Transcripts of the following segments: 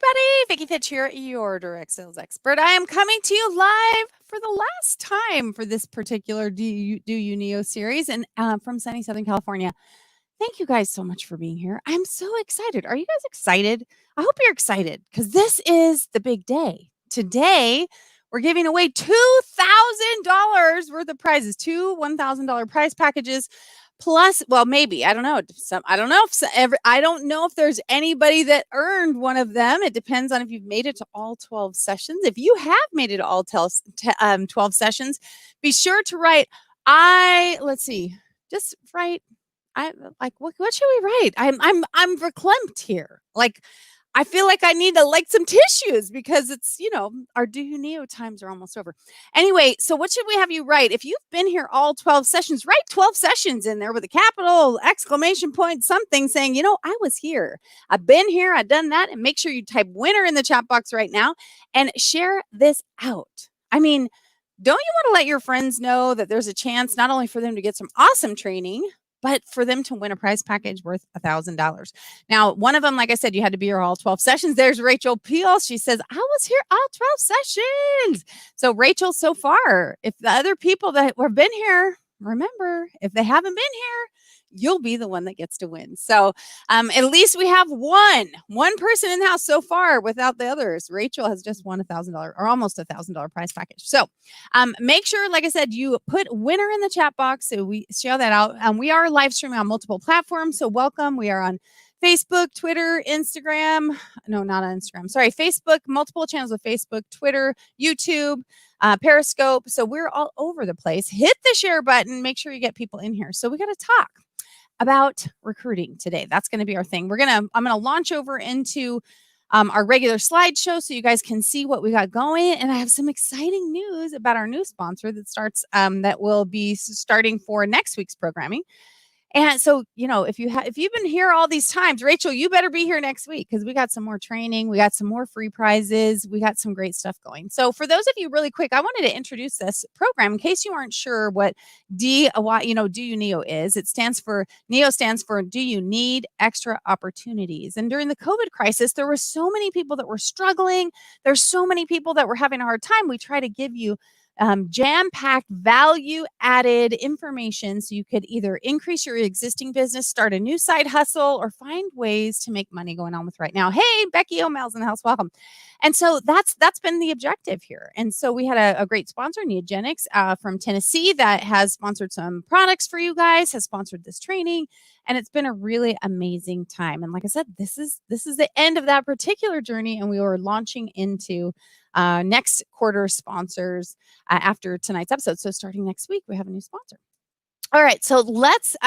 everybody. Vicki Fitch here, your direct sales expert. I am coming to you live for the last time for this particular Do You Neo series and from sunny Southern California. Thank you guys so much for being here. I'm so excited. Are you guys excited? I hope you're excited because this is the big day. Today, we're giving away $2,000 worth of prizes, two $1,000 prize packages. Plus, well, maybe I don't know. I don't know if there's anybody that earned one of them. It depends on if you've made it to all 12 sessions. If you have made it to all 12 sessions, be sure to write. Just write. What should we write? I'm verklempt here. I feel like I need to some tissues because it's, our Do You Neo times are almost over. Anyway, so what should we have you write? If you've been here all 12 sessions, write 12 sessions in there with a capital exclamation point, something saying, I was here. I've been here. I've done that. And make sure you type winner in the chat box right now and share this out. I mean, don't you want to let your friends know that there's a chance not only for them to get some awesome training, but for them to win a prize package worth $1,000. Now, one of them, like I said, you had to be here all 12 sessions. There's Rachel Peel. She says, I was here all 12 sessions. So Rachel, so far, if the other people that have been here, remember, if they haven't been here, you'll be the one that gets to win. So at least we have one person in the house so far without the others. Rachel has just won $1,000 or almost $1,000 prize package. So make sure, like I said, you put winner in the chat box so we show that out. We are live streaming on multiple platforms. So welcome. We are on Facebook, Twitter, Instagram. No, not on Instagram. Sorry, Facebook, multiple channels of Facebook, Twitter, YouTube, Periscope. So we're all over the place. Hit the share button. Make sure you get people in here. So we got to talk about recruiting today. That's going to be our thing. I'm going to launch over into our regular slideshow so you guys can see what we got going. And I have some exciting news about our new sponsor that will be starting for next week's programming. And so, if you've been here all these times, Rachel, you better be here next week because we got some more training. We got some more free prizes. We got some great stuff going. So for those of you really quick, I wanted to introduce this program in case you aren't sure what Do You Neo is. NEO stands for Do You Need Extra Opportunities? And during the COVID crisis, there were so many people that were struggling. There's so many people that were having a hard time. We try to give you jam-packed, value-added information so you could either increase your existing business, start a new side hustle, or find ways to make money going on with right now. Hey, Becky O'Mel's in the house. Welcome. And so that's been the objective here. And so we had a great sponsor, Neogenics from Tennessee, that has sponsored some products for you guys, has sponsored this training, and it's been a really amazing time. And like I said, this is the end of that particular journey, and we are launching into next quarter sponsors after tonight's episode. So starting next week, we have a new sponsor. All right, so let's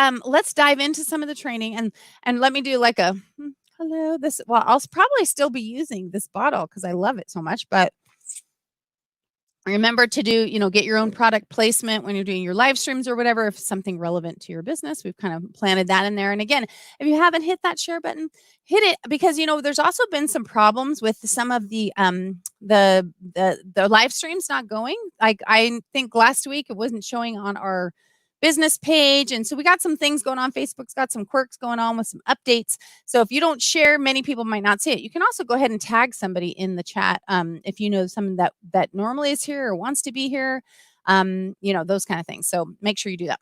dive into some of the training and let me do like a hello. I'll probably still be using this bottle because I love it so much, but remember to do, get your own product placement when you're doing your live streams or whatever, if something relevant to your business. We've kind of planted that in there. And again, if you haven't hit that share button, hit it because, there's also been some problems with some of the live streams not going. Like I think last week it wasn't showing on our business page. And so we got some things going on. Facebook's got some quirks going on with some updates. So if you don't share, many people might not see it. You can also go ahead and tag somebody in the chat if you know someone that normally is here or wants to be here, those kind of things. So make sure you do that.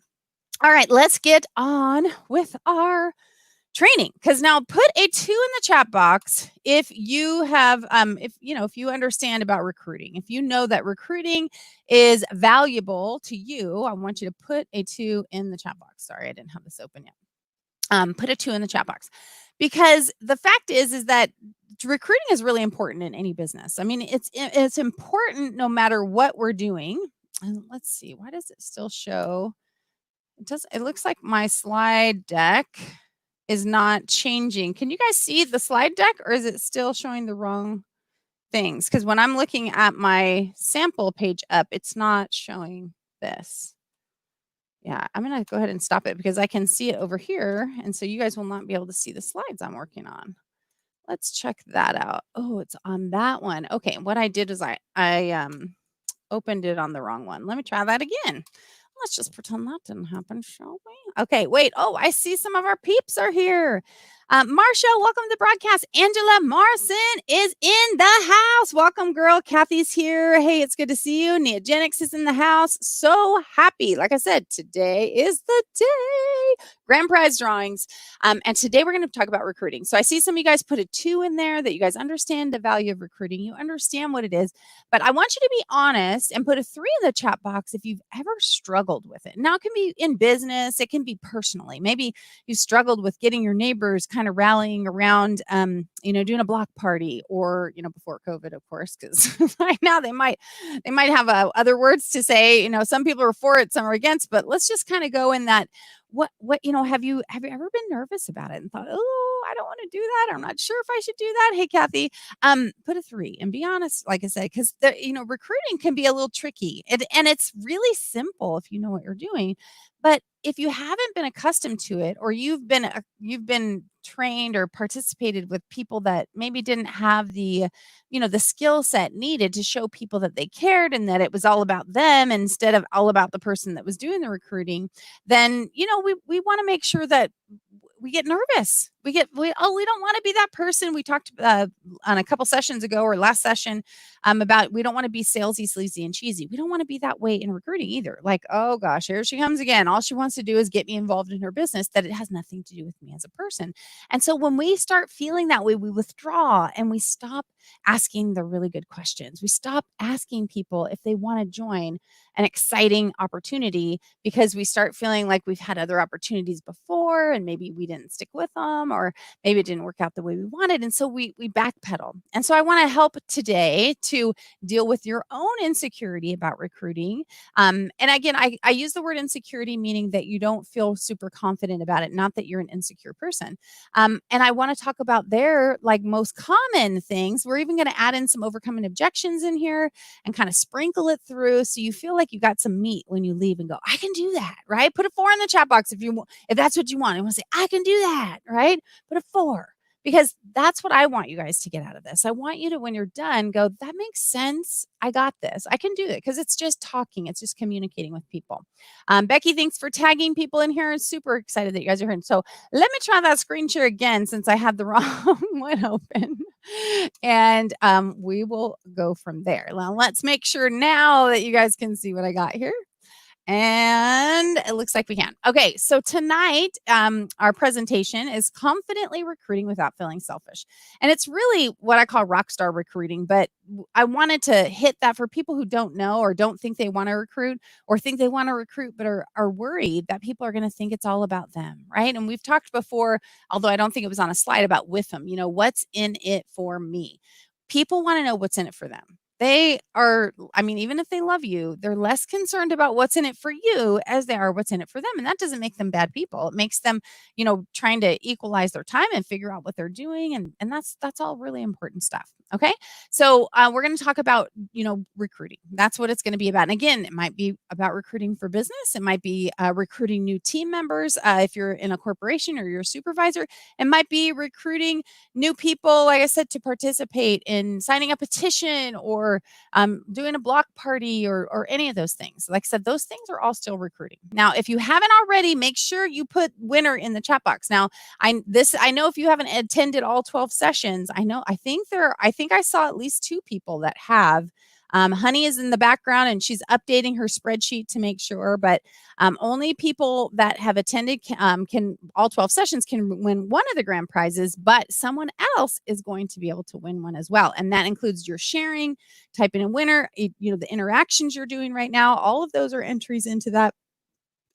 All right, let's get on with our training, because now put a 2 in the chat box if you have if you understand about recruiting. If you know that recruiting is valuable to you, I want you to put a 2 in the chat box. Sorry, I didn't have this open yet. Put a 2 in the chat box, because the fact is that recruiting is really important in any business. I mean, it's important no matter what we're doing. And let's see, why does it still show? It looks like my slide deck is not changing. Can you guys see the slide deck, or is it still showing the wrong things? Because when I'm looking at my sample page up, it's not showing this. Yeah, I'm going to go ahead and stop it because I can see it over here. And so you guys will not be able to see the slides I'm working on. Let's check that out. Oh, it's on that one. Okay, what I did is I opened it on the wrong one. Let me try that again. Let's just pretend that didn't happen, shall we? Okay, wait. Oh, I see some of our peeps are here. Marcia, welcome to the broadcast. Angela Morrison is in the house. Welcome, girl. Kathy's here. Hey, it's good to see you. Neogenics is in the house. So happy. Like I said, today is the day. Grand prize drawings. And today we're going to talk about recruiting. So I see some of you guys put a 2 in there that you guys understand the value of recruiting. You understand what it is. But I want you to be honest and put a 3 in the chat box if you've ever struggled with it. Now, it can be in business. It can be personally. Maybe you struggled with getting your neighbors kind of rallying around, doing a block party, or before COVID, of course, because right now they might have other words to say. Some people are for it, some are against, but let's just kind of go in that. What have you ever been nervous about it and thought, oh, I don't want to do that. I'm not sure if I should do that. Hey, Kathy, put a 3 and be honest, like I said, because recruiting can be a little tricky, and it's really simple if you know what you're doing. But if you haven't been accustomed to it, or you've been trained or participated with people that maybe didn't have the skill set needed to show people that they cared and that it was all about them instead of all about the person that was doing the recruiting, then we want to make sure that we get nervous. We don't want to be that person. We talked on a couple sessions ago, or last session, about we don't want to be salesy, sleazy, and cheesy. We don't want to be that way in recruiting either. Like, oh gosh, here she comes again. All she wants to do is get me involved in her business, that it has nothing to do with me as a person. And so when we start feeling that way, we withdraw and we stop asking the really good questions. We stop asking people if they want to join an exciting opportunity, because we start feeling like we've had other opportunities before and maybe we didn't stick with them, or maybe it didn't work out the way we wanted. And so we backpedal. And so I want to help today to deal with your own insecurity about recruiting. And again, I use the word insecurity, meaning that you don't feel super confident about it, not that you're an insecure person. And I want to talk about their most common things. We're even going to add in some overcoming objections in here and kind of sprinkle it through, so you feel like you got some meat when you leave and go, I can do that, right? Put a 4 in the chat box if that's what you want. You want to say, I can do that, right? Put a 4, because that's what I want you guys to get out of this. I want you to, when you're done, go, that makes sense. I got this. I can do it, because it's just talking. It's just communicating with people. Becky, thanks for tagging people in here. Super excited that you guys are here. So let me try that screen share again, since I had the wrong one open. And we will go from there. Now, let's make sure now that you guys can see what I got here. And it looks like we can. Okay, so tonight, our presentation is confidently recruiting without feeling selfish. And it's really what I call rock star recruiting, but I wanted to hit that for people who don't know, or don't think they want to recruit, or think they want to recruit but are worried that people are going to think it's all about them, right? And we've talked before, although I don't think it was on a slide, about with them, what's in it for me. People want to know what's in it for them. They are, even if they love you, they're less concerned about what's in it for you as they are what's in it for them. And that doesn't make them bad people. It makes them, trying to equalize their time and figure out what they're doing. And that's all really important stuff. Okay. So we're going to talk about, recruiting. That's what it's going to be about. And again, it might be about recruiting for business. It might be recruiting new team members. If you're in a corporation or you're a supervisor, it might be recruiting new people, like I said, to participate in signing a petition, or doing a block party, or any of those things. Like I said, those things are all still recruiting. Now, if you haven't already, make sure you put winner in the chat box. Now, I know if you haven't attended all 12 sessions, I think I saw at least 2 people that have. Honey is in the background and she's updating her spreadsheet to make sure, but only people that have attended can all 12 sessions can win one of the grand prizes, but someone else is going to be able to win one as well. And that includes your sharing, typing in winner, the interactions you're doing right now. All of those are entries into that.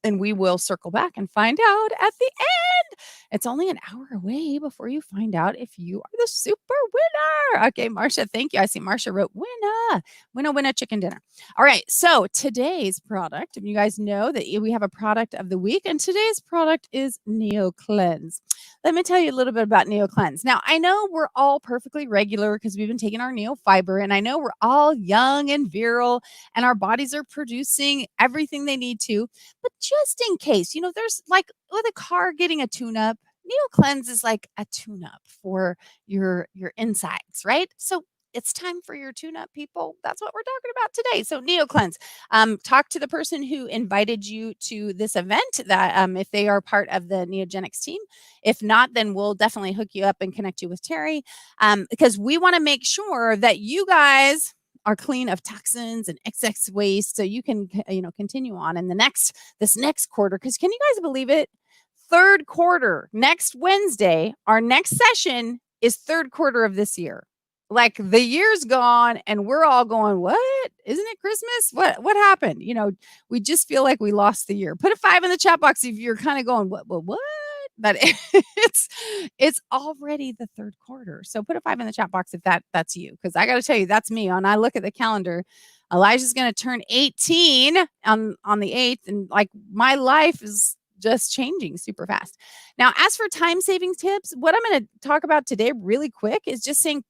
And we will circle back and find out at the end. It's only an hour away before you find out if you are the super winner. Okay, Marcia, thank you. I see Marcia wrote winner, chicken dinner. All right, so today's product, you guys know that we have a product of the week, and today's product is Neo Cleanse. Let me tell you a little bit about Neo Cleanse. Now, I know we're all perfectly regular because we've been taking our Neo Fiber, and I know we're all young and virile, and our bodies are producing everything they need to. But just in case, there's like with a car getting a tune-up, Neo Cleanse is like a tune-up for your insides, right? So it's time for your tune-up, people. That's what we're talking about today. So Neo Cleanse. Talk to the person who invited you to this event that if they are part of the Neogenics team. If not, then we'll definitely hook you up and connect you with Terry, because we want to make sure that you guys are clean of toxins and excess waste so you can continue on in this next quarter. Because can you guys believe it? Third quarter, next Wednesday, our next session is third quarter of this year. Like the year's gone and we're all going, what? Isn't it Christmas? What happened? We just feel like we lost the year. Put a 5 in the chat box if you're kind of going, what? But it's already the third quarter. So put a 5 in the chat box if that's you. Because I got to tell you, that's me. When I look at the calendar, Elijah's going to turn 18 on the 8th. And like my life is just changing super fast. Now, as for time saving tips, what I'm going to talk about today really quick is just saying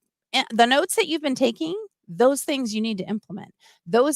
the notes that you've been taking, those things you need to implement.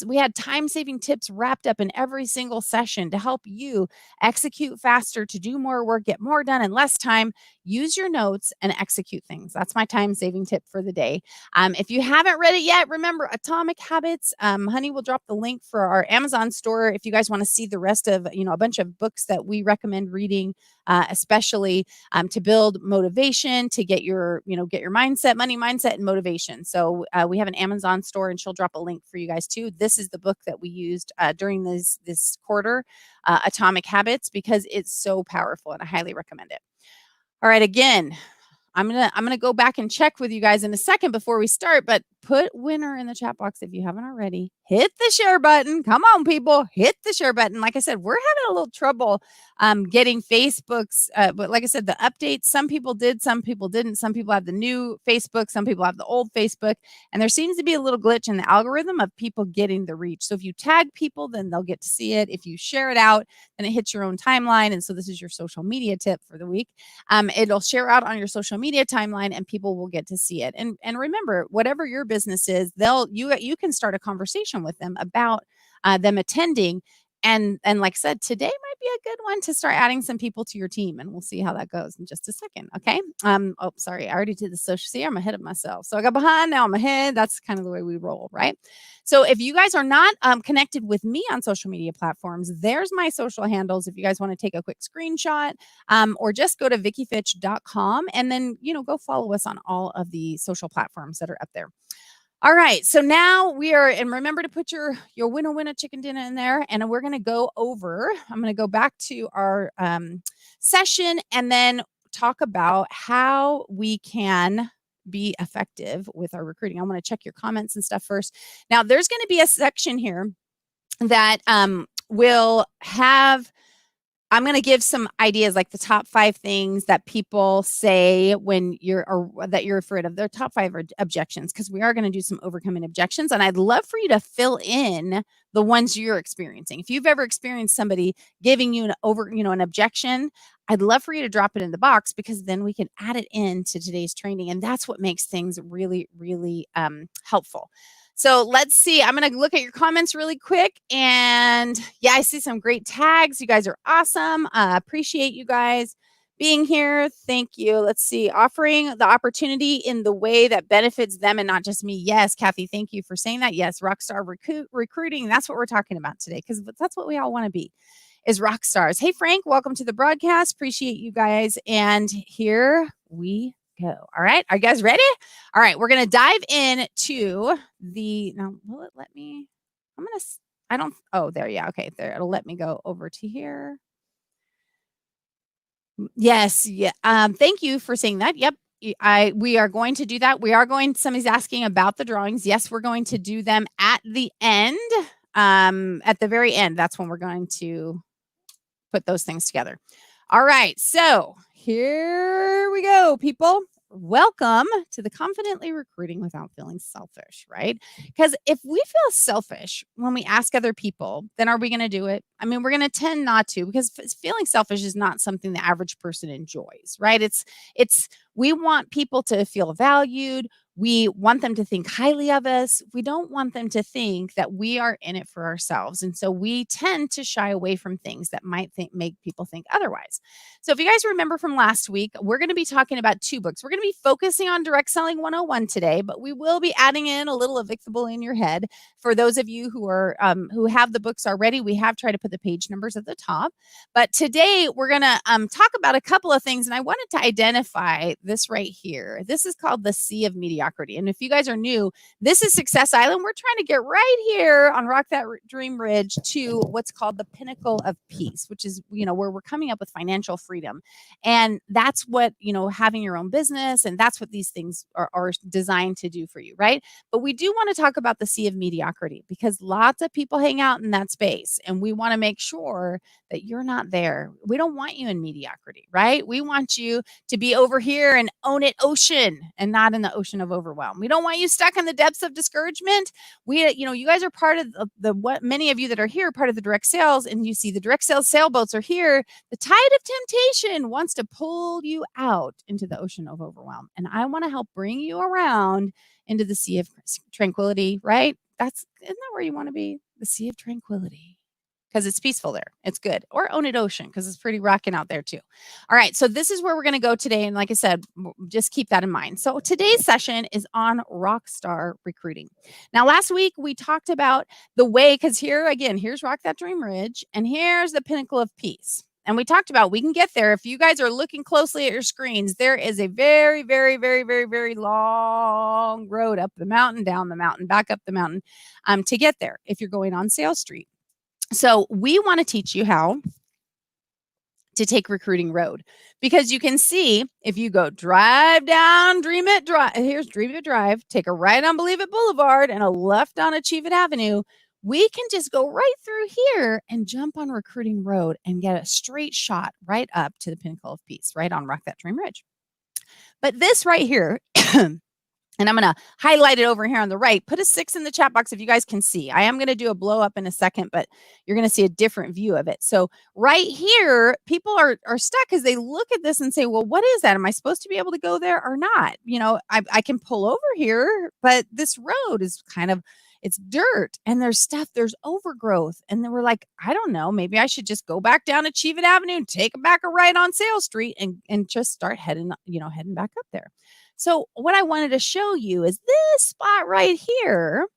We had time saving tips wrapped up in every single session to help you execute faster, to do more work, get more done in less time. Use your notes and execute things. That's my time saving tip for the day. If you haven't read it yet, remember Atomic Habits. Honey will drop the link for our Amazon store if you guys want to see the rest of a bunch of books that we recommend reading, especially to build motivation, to get your mindset, money mindset, and motivation. So we have an Amazon store, and she'll drop a link for you guys too. This is the book that we used during this quarter, Atomic Habits, because it's so powerful, and I highly recommend it. All right, again, I'm gonna go back and check with you guys in a second before we start, but put winner in the chat box if you haven't already. Hit the share button. Come on, people, hit the share button. Like I said, we're having a little trouble getting Facebook's, but like I said, the updates, some people did, some people didn't. Some people have the new Facebook, some people have the old Facebook, and there seems to be a little glitch in the algorithm of people getting the reach. So if you tag people, then they'll get to see it. If you share it out, then it hits your own timeline. And so this is your social media tip for the week. It'll share out on your social media timeline and people will get to see it. And remember, whatever your business is, you can start a conversation with them about them attending. And like I said, today might be a good one to start adding some people to your team, and we'll see how that goes in just a second. Okay. Oh, sorry. I already did the social. See, I'm ahead of myself. So I got behind, now I'm ahead. That's kind of the way we roll, right? So if you guys are not connected with me on social media platforms, there's my social handles. If you guys want to take a quick screenshot, or just go to VickiFitch.com and then, go follow us on all of the social platforms that are up there. All right. So now and remember to put your winner chicken dinner in there. And we're going to go over, I'm going to go back to our session and then talk about how we can be effective with our recruiting. I want to check your comments and stuff first. Now, there's going to be a section here that will have, I'm going to give some ideas, like the top 5 things that people say when that you're afraid of. Their top 5 objections, because we are going to do some overcoming objections. And I'd love for you to fill in the ones you're experiencing. If you've ever experienced somebody giving you an objection, I'd love for you to drop it in the box, because then we can add it into today's training. And that's what makes things really, really helpful. So let's see. I'm going to look at your comments really quick. And yeah, I see some great tags. You guys are awesome. Appreciate you guys being here. Thank you. Let's see. Offering the opportunity in the way that benefits them and not just me. Yes, Kathy, thank you for saying that. Yes, rockstar recruiting. That's what we're talking about today, because that's what we all want to be, is rock stars. Hey, Frank, welcome to the broadcast. Appreciate you guys. And here we go. All right. Are you guys ready? All right. We're going to dive into now, will it let me? There. Yeah. Okay. There. It'll let me go over to here. Yes. Yeah. Thank you for saying that. Yep. We are going to do that. Somebody's asking about the drawings. Yes, we're going to do them at the end. At the very end, that's when we're going to put those things together. All right. So here we go, people. Welcome to the Confidently Recruiting Without Feeling Selfish, right? Because if we feel selfish when we ask other people, then are we going to do it? I mean, we're going to tend not to, because feeling selfish is not something the average person enjoys, right? It's We want people to feel valued. We want them to think highly of us. We don't want them to think that we are in it for ourselves. And so we tend to shy away from things that might make people think otherwise. So if you guys remember from last week, we're going to be talking about 2 books. We're going to be focusing on Direct Selling 101 today, but we will be adding in a little evictable in your head. For those of you who have the books already, we have tried to put the page numbers at the top. But today we're going to talk about a couple of things, and I wanted to identify this right here. This is called the Sea of Mediocrity. And if you guys are new, this is Success Island. We're trying to get right here on Rock That Dream Ridge to what's called the pinnacle of peace, which is, where we're coming up with financial freedom. And that's what, having your own business, and that's what these things are designed to do for you, right? But we do want to talk about the Sea of Mediocrity because lots of people hang out in that space, and we want to make sure that you're not there. We don't want you in mediocrity, right? We want you to be over here and own it ocean and not in the ocean of overwhelm. We don't want you stuck in the depths of discouragement. You guys are part of what many of you that are here are part of the direct sales, and you see the direct sales sailboats are here. The tide of temptation wants to pull you out into the ocean of overwhelm. And I want to help bring you around into the sea of tranquility, right? Isn't that where you want to be? The sea of tranquility. Because it's peaceful there. It's good. Or own it ocean, because it's pretty rocking out there too. All right. So this is where we're going to go today. And like I said, just keep that in mind. So today's session is on rockstar recruiting. Now, last week we talked about the way, because here's Rock That Dream Ridge, and here's the pinnacle of peace. And we talked about we can get there. If you guys are looking closely at your screens, there is a very, very, very, very, very long road up the mountain, down the mountain, back up the mountain to get there if you're going on Sales Street. So we want to teach you how to take Recruiting Road, because you can see if you go drive down Dream It Drive, here's Dream It Drive, take a right on Believe It Boulevard and a left on Achieve It Avenue. We can just go right through here and jump on Recruiting Road and get a straight shot right up to the pinnacle of peace, right on Rock That Dream Ridge. But this right here, and I'm going to highlight it over here on the right. Put a 6 in the chat box if you guys can see. I am going to do a blow up in a second, but you're going to see a different view of it. So right here, people are stuck because they look at this and say, well, what is that? Am I supposed to be able to go there or not? I can pull over here, but this road is it's dirt and there's overgrowth. And then we're like, I don't know, maybe I should just go back down Achieve It Avenue and take back a right on Sales Street and just start heading back up there. So what I wanted to show you is this spot right here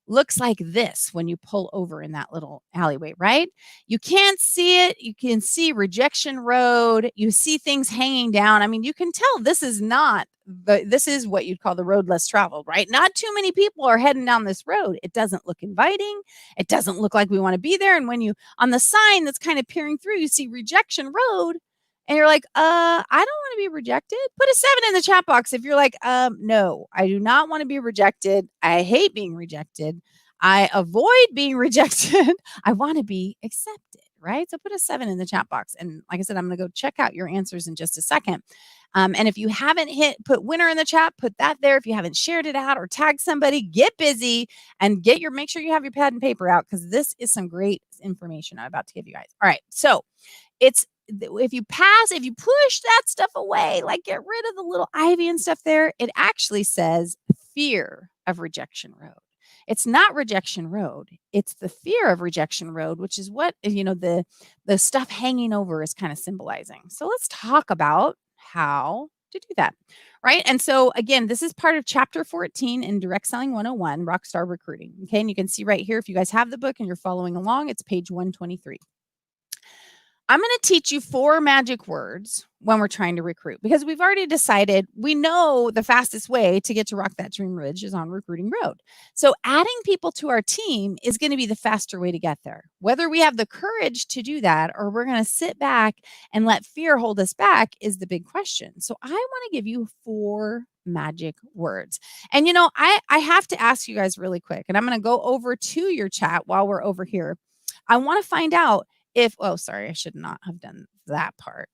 looks like this when you pull over in that little alleyway, right? You can't see it. You can see Rejection Road. You see things hanging down. I mean, you can tell this is what you'd call the road less traveled, right? Not too many people are heading down this road. It doesn't look inviting. It doesn't look like we want to be there. And when you, on the sign that's kind of peering through, you see Rejection Road, and you're like, I don't want to be rejected. Put a 7 in the chat box if you're like, no, I do not want to be rejected. I hate being rejected. I avoid being rejected. I want to be accepted, right? So put a 7 in the chat box. And like I said, I'm going to go check out your answers in just a second. And if you haven't put winner in the chat, put that there. If you haven't shared it out or tagged somebody, get busy and make sure you have your pad and paper out, because this is some great information I'm about to give you guys. All right. So if you push that stuff away, like get rid of the little ivy and stuff there, it actually says fear of Rejection Road. It's not Rejection Road. It's the fear of Rejection Road, which is what, the stuff hanging over is kind of symbolizing. So let's talk about how to do that, right? And so again, this is part of chapter 14 in Direct Selling 101, Rockstar Recruiting. Okay. And you can see right here, if you guys have the book and you're following along, it's page 123. I'm going to teach you 4 magic words when we're trying to recruit, because we've already decided we know the fastest way to get to Rock That Dream Ridge is on Recruiting Road. So adding people to our team is going to be the faster way to get there. Whether we have the courage to do that or we're going to sit back and let fear hold us back is the big question. So I want to give you 4 magic words. And I have to ask you guys really quick, and I'm going to go over to your chat while we're over here. I want to find out sorry, I should not have done that part.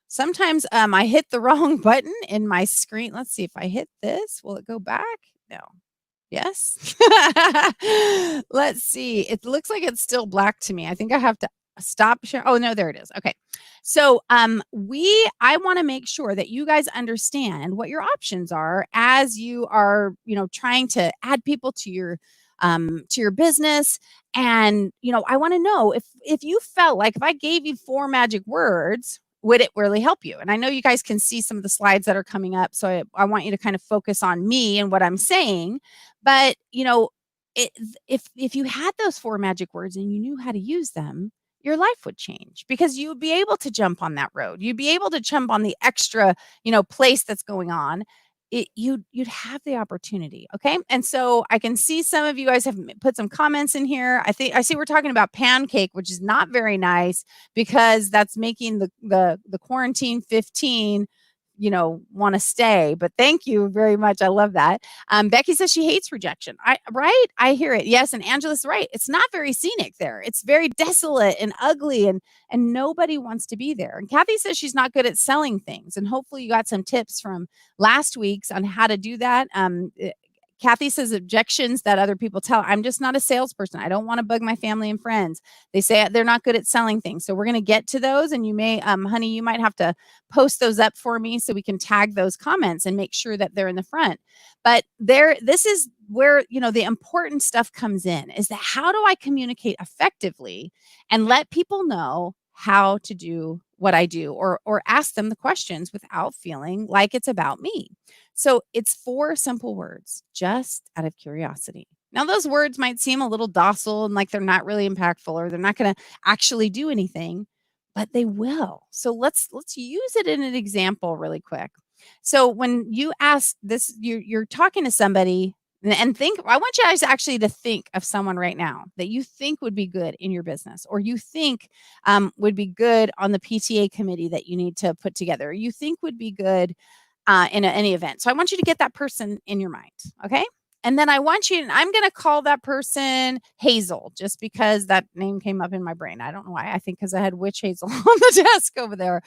Sometimes I hit the wrong button in my screen. Let's see if I hit this. Will it go back? No. Yes. Let's see. It looks like it's still black to me. I think I have to stop share. Oh no, there it is. Okay. So I want to make sure that you guys understand what your options are as you are, trying to add people to your business. And, I want to know if you felt like if I gave you 4 magic words, would it really help you? And I know you guys can see some of the slides that are coming up. So I want you to kind of focus on me and what I'm saying. But, it, if you had those 4 magic words and you knew how to use them, your life would change because you would be able to jump on that road. You'd be able to jump on the extra, place that's going on. You'd have the opportunity. Okay. And so I can see some of you guys have put some comments in here. I see we're talking about pancake, which is not very nice because that's making the quarantine 15 want to stay. But thank you very much. I love that. Becky says she hates rejection. Right? I hear it. Yes, and Angela's right. It's not very scenic there. It's very desolate and ugly, and nobody wants to be there. And Kathy says she's not good at selling things. And hopefully you got some tips from last week's on how to do that. Kathy says objections that other people tell. I'm just not a salesperson. I don't want to bug my family and friends. They say they're not good at selling things. So we're going to get to those. And you may, honey, you might have to post those up for me so we can tag those comments and make sure that they're in the front. But this is where, the important stuff comes in is that how do I communicate effectively and let people know how to do what I do or ask them the questions without feeling like it's about me. So it's 4 simple words, just out of curiosity. Now, those words might seem a little docile and like they're not really impactful or they're not going to actually do anything, but they will. So let's use it in an example really quick. So when you ask this, you're talking to somebody and think, I want you guys actually to think of someone right now that you think would be good in your business or you think would be good on the PTA committee that you need to put together. Or you think would be good in any event. So I want you to get that person in your mind. Okay. And then I'm going to call that person Hazel just because that name came up in my brain. I don't know why. I think because I had Witch Hazel on the desk over there.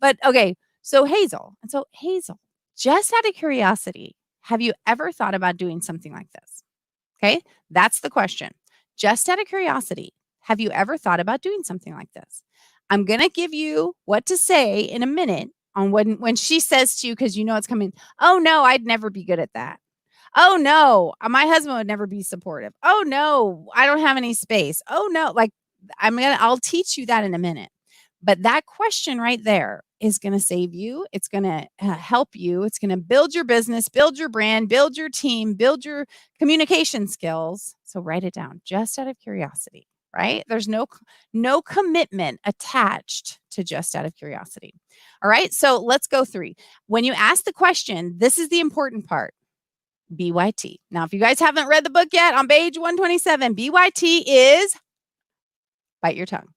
But okay. So Hazel. And so Hazel, just out of curiosity, have you ever thought about doing something like this? Okay. That's the question. Just out of curiosity, have you ever thought about doing something like this? I'm going to give you what to say in a minute on when she says to you, because it's coming. Oh no, I'd never be good at that. Oh no, my husband would never be supportive. Oh no, I don't have any space. Oh no, like I'll teach you that in a minute. But that question right there is going to save you. It's going to help you. It's going to build your business, build your brand, build your team, build your communication skills. So write it down just out of curiosity, right? There's no commitment attached to just out of curiosity. All right. So let's go through. When you ask the question, this is the important part. BYT. Now, if you guys haven't read the book yet, on page 127, BYT is bite your tongue.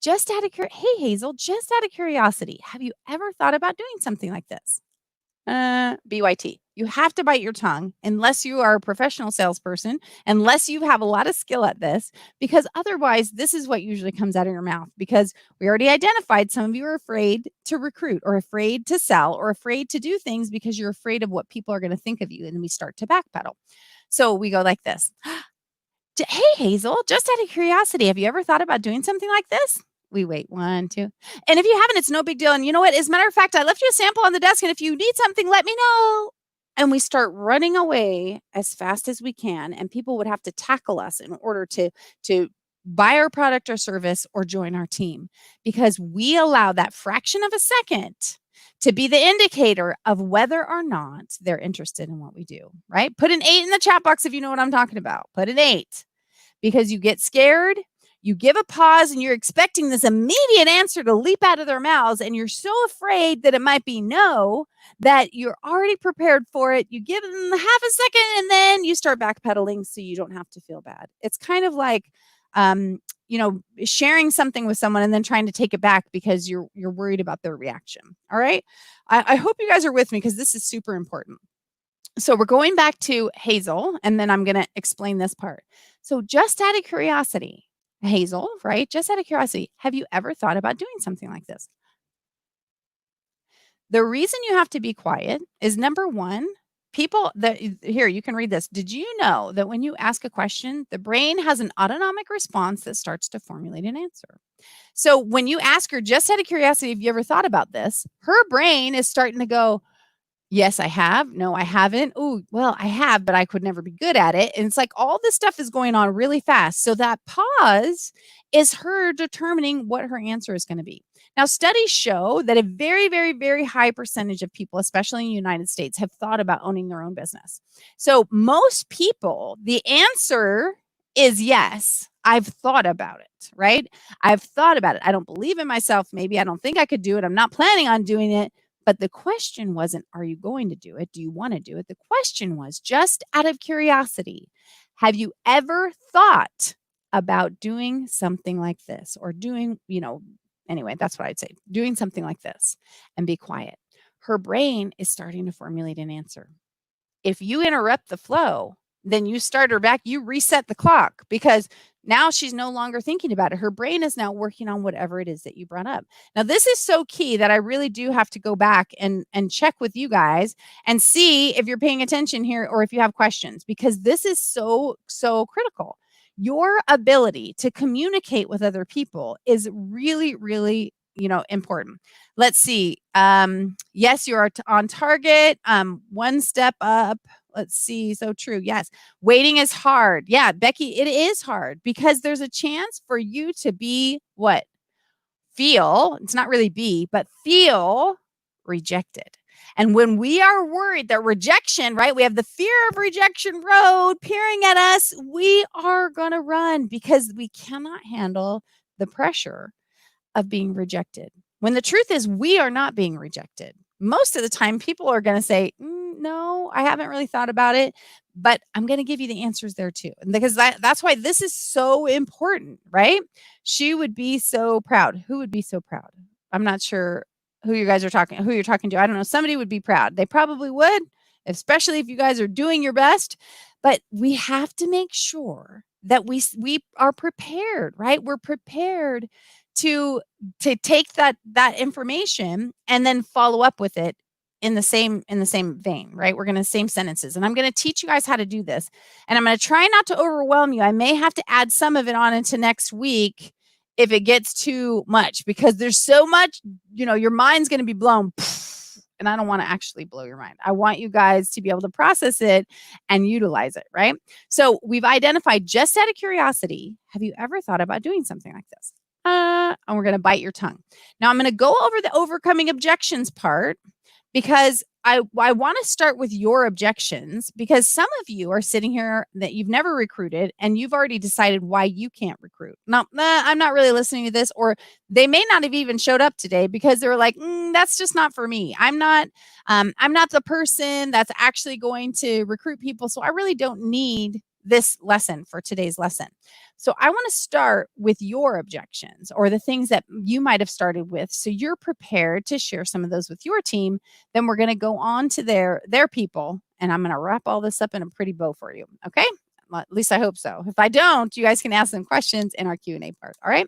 Just out of hey Hazel, just out of curiosity, have you ever thought about doing something like this? BYT. You have to bite your tongue unless you are a professional salesperson, unless you have a lot of skill at this, because otherwise this is what usually comes out of your mouth because we already identified some of you are afraid to recruit or afraid to sell or afraid to do things because you're afraid of what people are going to think of you. And we start to backpedal. So we go like this. Hey, Hazel, just out of curiosity, have you ever thought about doing something like this? We wait 1, 2. And if you haven't, it's no big deal. And you know what? As a matter of fact, I left you a sample on the desk. And if you need something, let me know. And we start running away as fast as we can. And people would have to tackle us in order to buy our product or service or join our team because we allow that fraction of a second to be the indicator of whether or not they're interested in what we do, right? Put an 8 in the chat box if you know what I'm talking about. Put an 8 because you get scared. You give a pause and you're expecting this immediate answer to leap out of their mouths. And you're so afraid that it might be no, that you're already prepared for it. You give them half a second and then you start backpedaling so you don't have to feel bad. It's kind of like, sharing something with someone and then trying to take it back because you're worried about their reaction. All right. I hope you guys are with me because this is super important. So we're going back to Hazel and then I'm going to explain this part. So just out of curiosity, Hazel, right? Just out of curiosity, have you ever thought about doing something like this? The reason you have to be quiet is number 1, people that here, you can read this. Did you know that when you ask a question, the brain has an autonomic response that starts to formulate an answer? So when you ask her, just out of curiosity, have you ever thought about this? Her brain is starting to go, yes, I have. No, I haven't. Oh, well, I have, but I could never be good at it. And it's like all this stuff is going on really fast. So that pause is her determining what her answer is going to be. Now, studies show that a very, very, very high percentage of people, especially in the United States, have thought about owning their own business. So most people, the answer is yes. I've thought about it, right? I've thought about it. I don't believe in myself. Maybe I don't think I could do it. I'm not planning on doing it. But the question wasn't, are you going to do it? Do you want to do it? The question was, just out of curiosity, have you ever thought about doing something like this or doing, anyway, that's what I'd say, doing something like this, and be quiet. Her brain is starting to formulate an answer. If you interrupt the flow, then you start her back, you reset the clock, because now she's no longer thinking about it. Her brain is now working on whatever it is that you brought up. Now, this is so key that I really do have to go back and check with you guys and see if you're paying attention here or if you have questions, because this is so, so critical. Your ability to communicate with other people is really, really, important. Let's see. Yes, you are on target. One step up. Let's see. So true. Yes. Waiting is hard. Yeah, Becky, it is hard because there's a chance for you to be what? Feel, it's not really be, but feel rejected. And when we are worried that rejection, right? We have the fear of rejection road peering at us. We are going to run because we cannot handle the pressure of being rejected. When the truth is, we are not being rejected. Most of the time, people are going to say, no, I haven't really thought about it, but I'm going to give you the answers there too. And because that's why this is so important, right? She would be so proud. Who would be so proud? I'm not sure who you're talking to. I don't know. Somebody would be proud. They probably would, especially if you guys are doing your best. But we have to make sure that we are prepared, right? We're prepared to take that information and then follow up with it in the same vein, right? We're going to same sentences, and I'm going to teach you guys how to do this, and I'm going to try not to overwhelm you. I may have to add some of it on into next week if it gets too much, because there's so much, your mind's going to be blown, and I don't want to actually blow your mind. I want you guys to be able to process it and utilize it, right? So we've identified, just out of curiosity, have you ever thought about doing something like this? And we're going to bite your tongue. Now I'm going to go over the overcoming objections part, because I want to start with your objections, because some of you are sitting here that you've never recruited and you've already decided why you can't recruit. Now, I'm not really listening to this, or they may not have even showed up today because they were like, that's just not for me. I'm not the person that's actually going to recruit people. So I really don't need this lesson for today's lesson. So I want to start with your objections, or the things that you might have started with, so you're prepared to share some of those with your team. Then we're going to go on to their people, and I'm going to wrap all this up in a pretty bow for you. Okay? Well, at least I hope so. If I don't, you guys can ask them questions in our Q&A part. All right?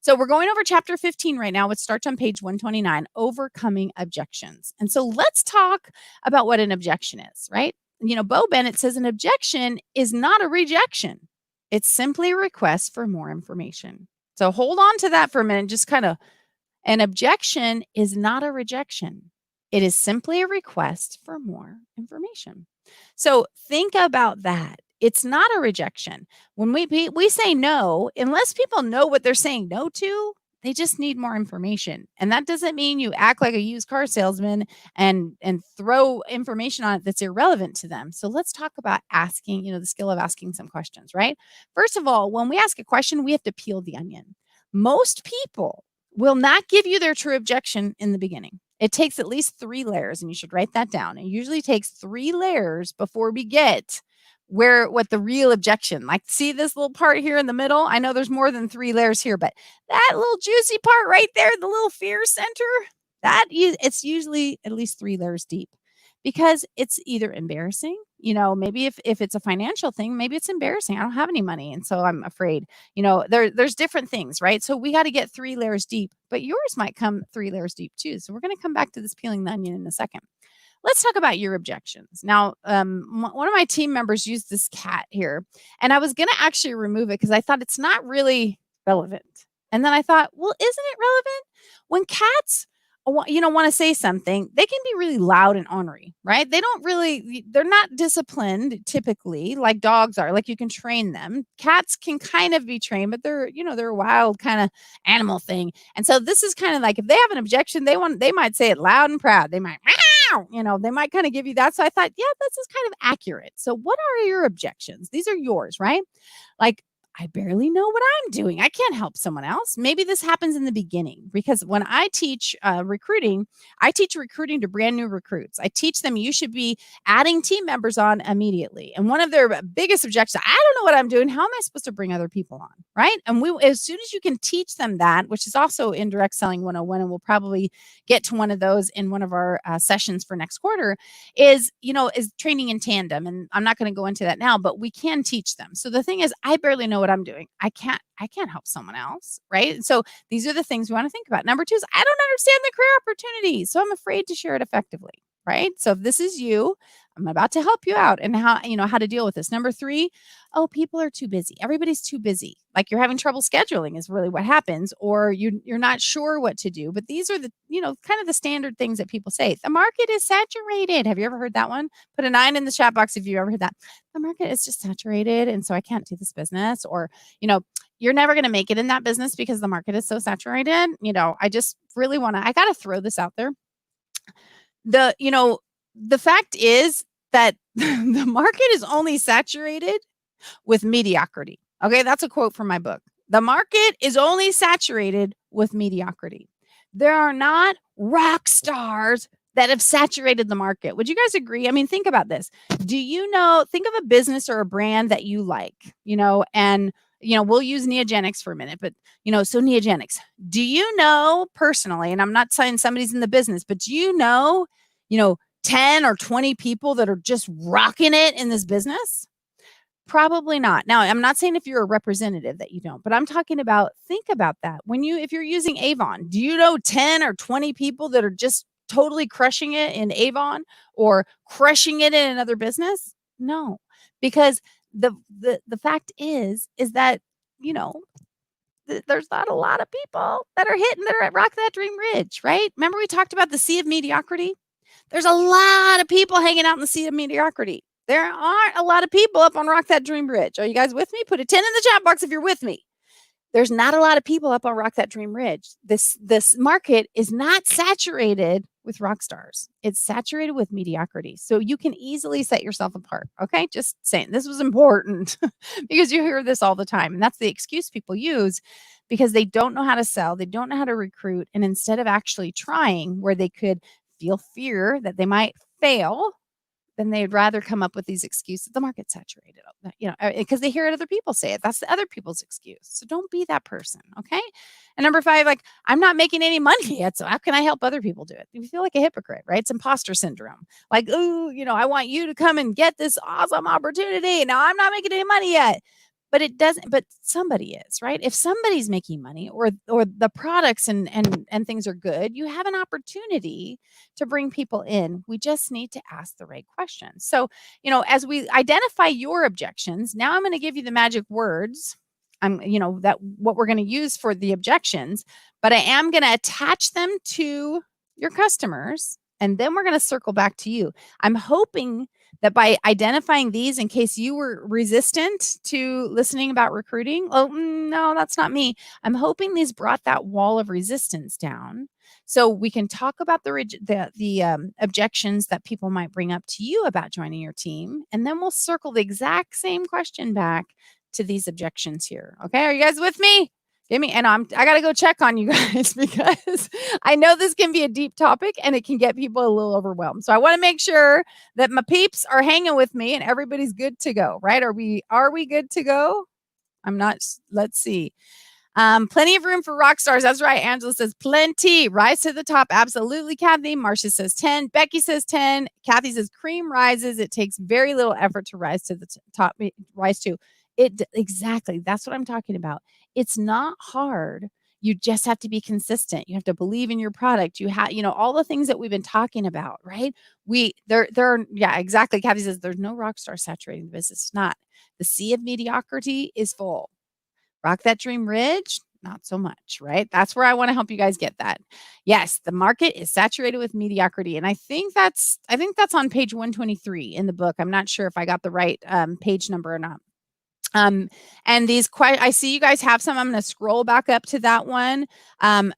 So we're going over chapter 15 right now, which starts on page 129, overcoming objections. And so let's talk about what an objection is, right? Bo Bennett says an objection is not a rejection. It's simply a request for more information. So hold on to that for a minute. Just an objection is not a rejection. It is simply a request for more information. So think about that. It's not a rejection. When we say no, unless people know what they're saying no to, they just need more information. And that doesn't mean you act like a used car salesman and throw information on it that's irrelevant to them. So let's talk about asking, the skill of asking some questions, right? First of all, when we ask a question, we have to peel the onion. Most people will not give you their true objection in the beginning. It takes at least 3 layers, and you should write that down. It usually takes 3 layers before we get what the real objection, like, see this little part here in the middle? I know there's more than 3 layers here, but that little juicy part right there, the little fear center, it's usually at least 3 layers deep, because it's either embarrassing, maybe if it's a financial thing, maybe it's embarrassing. I don't have any money, and so I'm afraid, there's different things, right? So we got to get 3 layers deep, but yours might come 3 layers deep too. So we're going to come back to this peeling the onion in a second. let's talk about your objections. Now, one of my team members used this cat here, and I was going to actually remove it because I thought it's not really relevant. And then I thought, well, isn't it relevant? When cats want to say something, they can be really loud and ornery, right? They're not disciplined typically like dogs are. Like you can train them. Cats can kind of be trained, but they're a wild kind of animal thing. And so this is kind of like if they have an objection, they might say it loud and proud. They might they might kind of give you that. So I thought, yeah, this is kind of accurate. So what are your objections? These are yours, right? Like I barely know what I'm doing. I can't help someone else. Maybe this happens in the beginning because when I teach recruiting, I teach recruiting to brand new recruits. I teach them you should be adding team members on immediately. And one of their biggest objections, I don't know what I'm doing. How am I supposed to bring other people on? Right. And as soon as you can teach them that, which is also indirect selling 101, and we'll probably get to one of those in one of our sessions for next quarter, is training in tandem. And I'm not going to go into that now, but we can teach them. So the thing is, I barely know what I'm doing. I can't help someone else, right? And so these are the things we want to think about. Number 2 is I don't understand the career opportunity, so I'm afraid to share it effectively, right? So if this is you, I'm about to help you out and how to deal with this. Number 3, people are too busy. Everybody's too busy. Like you're having trouble scheduling is really what happens, or you're not sure what to do. But these are the, kind of the standard things that people say. The market is saturated. Have you ever heard that one? Put a 9 in the chat box if you ever heard that. The market is just saturated, and so I can't do this business. Or, you're never going to make it in that business because the market is so saturated. I just really I got to throw this out there. The fact is that the market is only saturated with mediocrity. Okay, that's a quote from my book. The market is only saturated with mediocrity. There are not rock stars that have saturated the market. Would you guys agree? I mean, think about this. Think of a business or a brand that you like, and we'll use Neogenics for a minute, but so Neogenics, do you know personally, and I'm not saying somebody's in the business, but do you know 10 or 20 people that are just rocking it in this business? Probably not. Now, I'm not saying if you're a representative that you don't, but I'm talking about, think about that. If you're using Avon, do you know 10 or 20 people that are just totally crushing it in Avon or crushing it in another business? No, because the fact is that, there's not a lot of people that are at Rock That Dream Ridge, right? Remember we talked about the sea of mediocrity? There's a lot of people hanging out in the sea of mediocrity. There aren't a lot of people up on Rock That Dream Ridge. Are you guys with me? Put a 10 in the chat box if you're with me. There's not a lot of people up on Rock That Dream Ridge. This market is not saturated with rock stars. It's saturated with mediocrity. So you can easily set yourself apart. Okay. Just saying this was important because you hear this all the time. And that's the excuse people use because they don't know how to sell. They don't know how to recruit. And instead of actually trying where they could feel fear that they might fail, then they'd rather come up with these excuses. The market's saturated, because they hear other people say it. That's the other people's excuse. So don't be that person. Okay. And number 5, I'm not making any money yet. So how can I help other people do it? You feel like a hypocrite, right? It's imposter syndrome. Like, I want you to come and get this awesome opportunity. Now I'm not making any money yet. But it doesn't, but somebody is, right? If somebody's making money or the products and things are good, you have an opportunity to bring people in. We just need to ask the right questions. So, as we identify your objections, now I'm going to give you the magic words. That what we're going to use for the objections, but I am going to attach them to your customers. And then we're going to circle back to you. I'm hoping that by identifying these, in case you were resistant to listening about recruiting, no, that's not me. I'm hoping these brought that wall of resistance down so we can talk about the objections that people might bring up to you about joining your team. And then we'll circle the exact same question back to these objections here. Okay. Are you guys with me? And I got to go check on you guys because I know this can be a deep topic and it can get people a little overwhelmed. So I want to make sure that my peeps are hanging with me and everybody's good to go, right? Are we good to go? I'm not. Let's see. Plenty of room for rock stars. That's right. Angela says plenty. Rise to the top. Absolutely, Kathy. Marcia says 10. Becky says 10. Kathy says cream rises. It takes very little effort to rise to the top. Rise to it. Exactly. That's what I'm talking about. It's not hard. You just have to be consistent. You have to believe in your product. You have, all the things that we've been talking about, right? Yeah, exactly. Kathy says there's no rock star saturating the business. It's not. The sea of mediocrity is full. Rock that dream ridge, not so much, right? That's where I want to help you guys get that. Yes, the market is saturated with mediocrity, and I think that's on page 123 in the book. I'm not sure if I got the right page number or not. And I see you guys have some. I'm going to scroll back up to that one.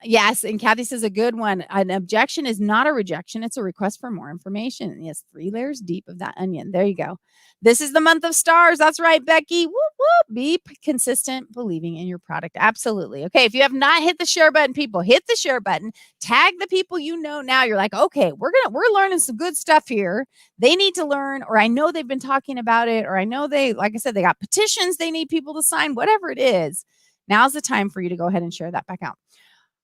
Yes, and Kathy says a good one. An objection is not a rejection; it's a request for more information. Yes, 3 layers deep of that onion. There you go. This is the month of stars. That's right, Becky. Whoop whoop. Be consistent, believing in your product. Absolutely. Okay, if you have not hit the share button, people, hit the share button. Tag the people you know now. You're like, okay, we're learning some good stuff here. They need to learn, or I know they've been talking about it, or I know like I said, they got petitions they need people to sign, whatever it is. Now's the time for you to go ahead and share that back out.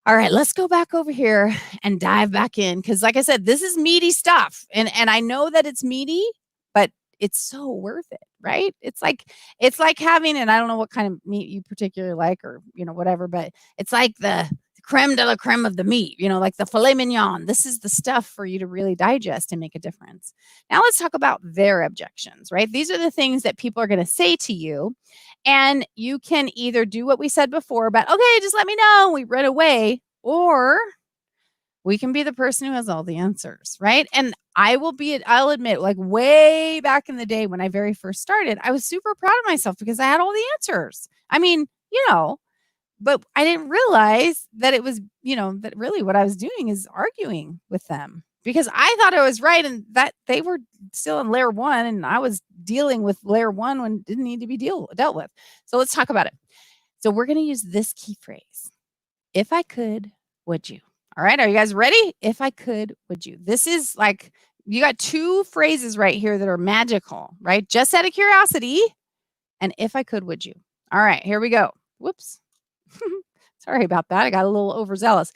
All right, let's go back over here and dive back in. Cause like I said, this is meaty stuff. And I know that it's meaty, but it's so worth it, right? It's like having, and I don't know what kind of meat you particularly like, or, whatever, but it's like the creme de la creme of the meat, like the filet mignon. This is the stuff for you to really digest and make a difference. Now let's talk about their objections, right? These are the things that people are going to say to you. And you can either do what we said before about, okay, just let me know, we run away, or we can be the person who has all the answers, right? And I'll admit, like way back in the day when I very first started, I was super proud of myself because I had all the answers. I mean, but I didn't realize that it was, that really what I was doing is arguing with them because I thought I was right and that they were still in layer 1 and I was dealing with layer 1 when it didn't need to be dealt with. So let's talk about it. So we're going to use this key phrase. If I could, would you? All right. Are you guys ready? If I could, would you? This is like, you got 2 phrases right here that are magical, right? Just out of curiosity. And if I could, would you? All right, here we go. Whoops. Sorry about that. I got a little overzealous.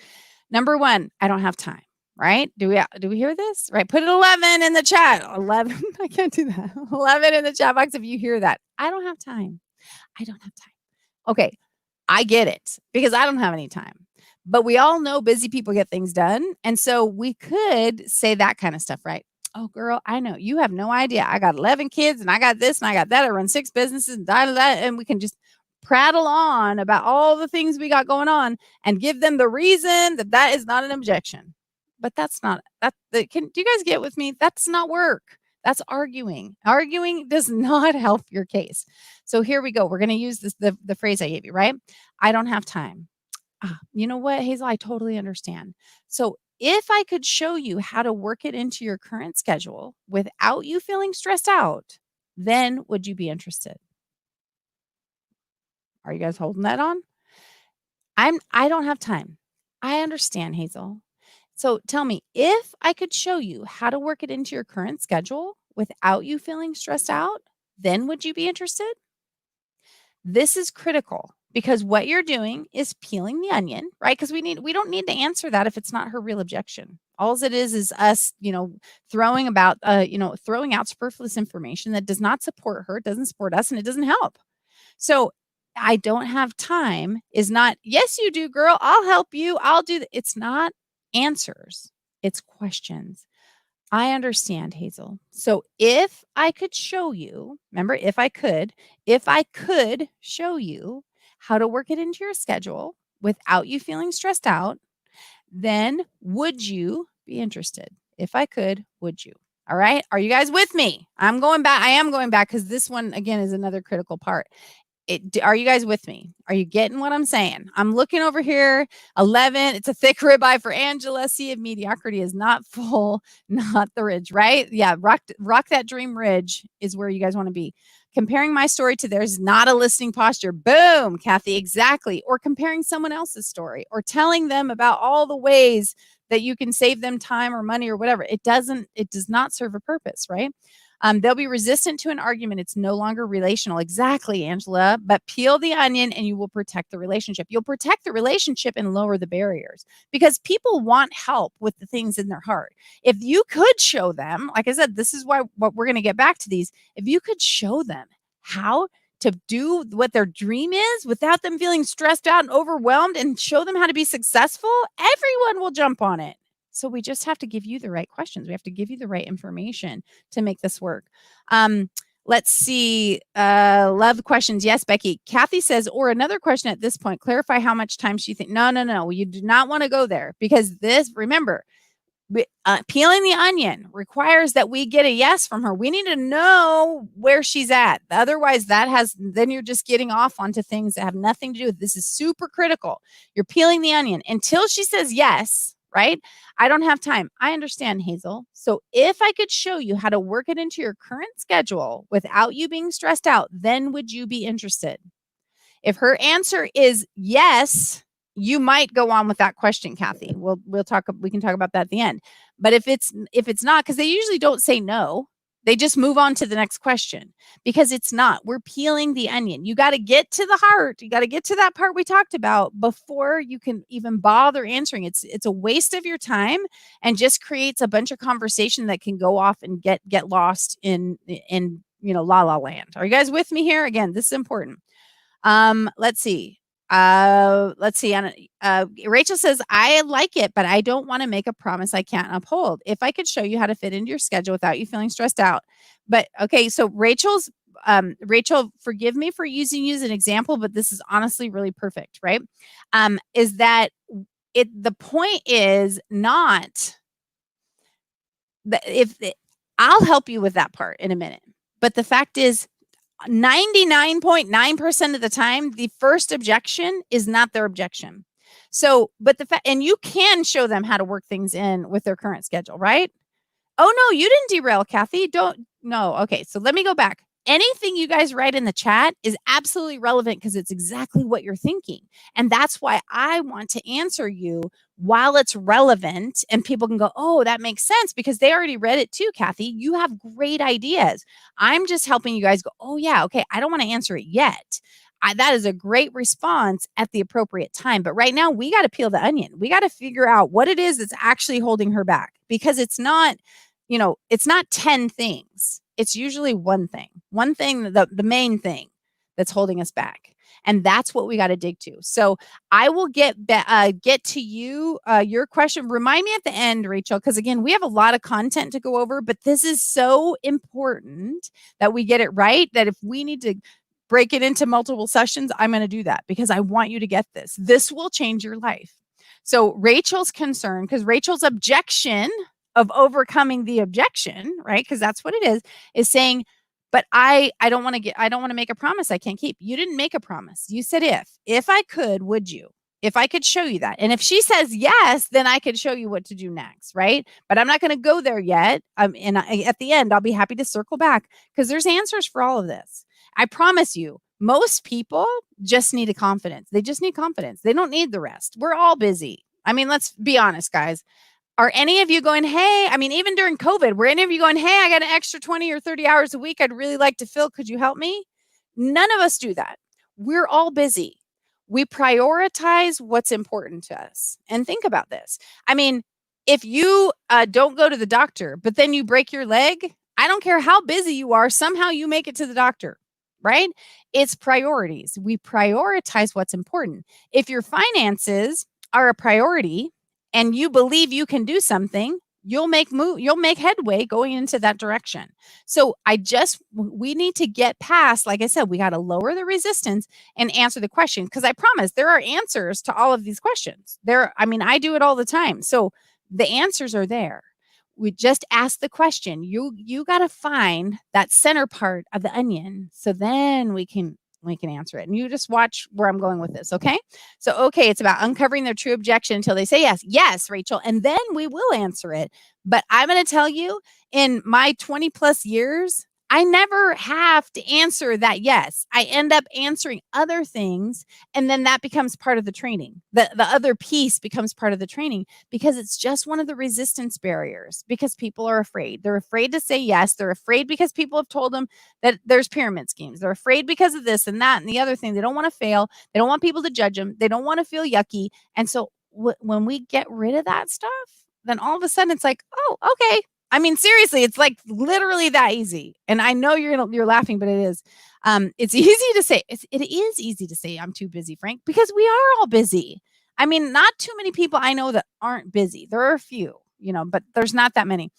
Number 1, I don't have time, right? Do we hear this? Right? Put an 11 in the chat. 11. I can't do that. 11 in the chat box if you hear that. I don't have time. I don't have time. Okay. I get it because I don't have any time. But we all know busy people get things done. And so we could say that kind of stuff, right? Oh, girl, I know you have no idea. I got 11 kids and I got this and I got that. I run 6 businesses and that. And we can just prattle on about all the things we got going on and give them the reason that is not an objection. But that's not that. Do you guys get with me? That's not work. That's arguing. Arguing does not help your case. So here we go. We're going to use the phrase I gave you, right? I don't have time. You know what, Hazel? I totally understand. So if I could show you how to work it into your current schedule without you feeling stressed out, then would you be interested? Are you guys holding that on? I don't have time. I understand, Hazel. So tell me, if I could show you how to work it into your current schedule without you feeling stressed out, then would you be interested? This is critical because what you're doing is peeling the onion, right? Because we don't need to answer that if it's not her real objection. All it is us, throwing out superfluous information that does not support her, doesn't support us, and it doesn't help. So I don't have time is not, yes, you do, girl. I'll help you. I'll do that. It's not answers. It's questions. I understand, Hazel. So if I could show you, remember, if I could show you how to work it into your schedule without you feeling stressed out, then would you be interested? If I could, would you? All right. Are you guys with me? I am going back because this one, again, is another critical part. Are you guys with me? Are you getting what I'm saying? I'm looking over here. 11. It's a thick ribeye for Angela. Sea of mediocrity is not full, not the ridge, right? Yeah. Rock that dream ridge is where you guys want to be. Comparing my story to theirs is not a listening posture. Boom, Kathy, exactly. Or comparing someone else's story or telling them about all the ways that you can save them time or money or whatever. It does not serve a purpose, right? They'll be resistant to an argument. It's no longer relational. Exactly, Angela. But peel the onion and you will protect the relationship. You'll protect the relationship and lower the barriers because people want help with the things in their heart. If you could show them, like I said, this is what we're going to get back to these. If you could show them how to do what their dream is without them feeling stressed out and overwhelmed, and show them how to be successful, everyone will jump on it. So we just have to give you the right questions. We have to give you the right information to make this work. Let's see. Love questions. Yes, Becky. Kathy says, or another question at this point, clarify how much time she thinks. No. You do not want to go there, because this, remember, peeling the onion requires that we get a yes from her. We need to know where she's at. Otherwise, then you're just getting off onto things that have nothing to do with this. Is super critical. You're peeling the onion until she says yes, right? I don't have time. I understand, Hazel. So if I could show you how to work it into your current schedule without you being stressed out, then would you be interested? If her answer is yes, you might go on with that question, Kathy. We can talk about that at the end. But if it's not, because they usually don't say no, they just move on to the next question, because it's not. We're peeling the onion. You got to get to the heart. You got to get to that part we talked about before you can even bother answering. It's a waste of your time, and just creates a bunch of conversation that can go off and get lost in la la land. Are you guys with me here? Again, this is important. Let's see. Rachel says, I like it, but I don't want to make a promise I can't uphold. If I could show you how to fit into your schedule without you feeling stressed out. But okay, so Rachel, forgive me for using you as an example, but this is honestly really perfect, right? Is that the point is not that I'll help you with that part in a minute. But the fact is, 99.9% of the time, the first objection is not their objection. So, but and you can show them how to work things in with their current schedule, right? Oh, no, you didn't derail, Kathy. No. Okay. So let me go back. Anything you guys write in the chat is absolutely relevant, because it's exactly what you're thinking. And that's why I want to answer you while it's relevant, and people can go, oh, that makes sense, because they already read it too, Kathy. You have great ideas. I'm just helping you guys go, oh, yeah, okay, I don't want to answer it yet. That is a great response at the appropriate time. But right now, we got to peel the onion. We got to figure out what it is that's actually holding her back, because it's not, it's not 10 things. It's usually one thing, the main thing that's holding us back. And that's what we got to dig to. So I will get to you, your question. Remind me at the end, Rachel, because again, we have a lot of content to go over, but this is so important that we get it right, that if we need to break it into multiple sessions, I'm going to do that, because I want you to get this. This will change your life. So Rachel's concern, because Rachel's objection of overcoming the objection, right? Because that's what it is saying, but I don't want to make a promise I can't keep. You didn't make a promise. You said, if I could, would you? If I could show you that. And if she says yes, then I could show you what to do next, right? But I'm not going to go there yet. And at the end, I'll be happy to circle back, because there's answers for all of this. I promise you, most people just need a confidence. They just need confidence. They don't need the rest. We're all busy. I mean, let's be honest, guys. Are any of you going, hey, I mean, even during COVID, were any of you going, hey, I got an extra 20 or 30 hours a week I'd really like to fill. Could you help me? None of us do that. We're all busy. We prioritize what's important to us. And think about this. I mean, if you don't go to the doctor, but then you break your leg, I don't care how busy you are, somehow you make it to the doctor, right? It's priorities. We prioritize what's important. If your finances are a priority, and you believe you can do something, you'll make headway going into that direction. So we need to get past, like I said, we got to lower the resistance and answer the question, because I promise there are answers to all of these questions. I do it all the time. So the answers are there. We just ask the question. You got to find that center part of the onion, so then we can answer it. And you just watch where I'm going with this, okay? So, okay, it's about uncovering their true objection until they say yes. Yes, Rachel. And then we will answer it. But I'm going to tell you, in my 20 plus years, I never have to answer that yes. I end up answering other things, and then that becomes part of the training. The other piece becomes part of the training, because it's just one of the resistance barriers, because people are afraid. They're afraid to say yes. They're afraid because people have told them that there's pyramid schemes. They're afraid because of this and that and the other thing. They don't want to fail. They don't want people to judge them. They don't want to feel yucky. And so when we get rid of that stuff, then all of a sudden it's like, oh, okay. I mean, seriously, it's like literally that easy. And I know you're laughing, but it is. It's easy to say. It is easy to say I'm too busy, Frank, because we are all busy. I mean, not too many people I know that aren't busy. There are a few, but there's not that many.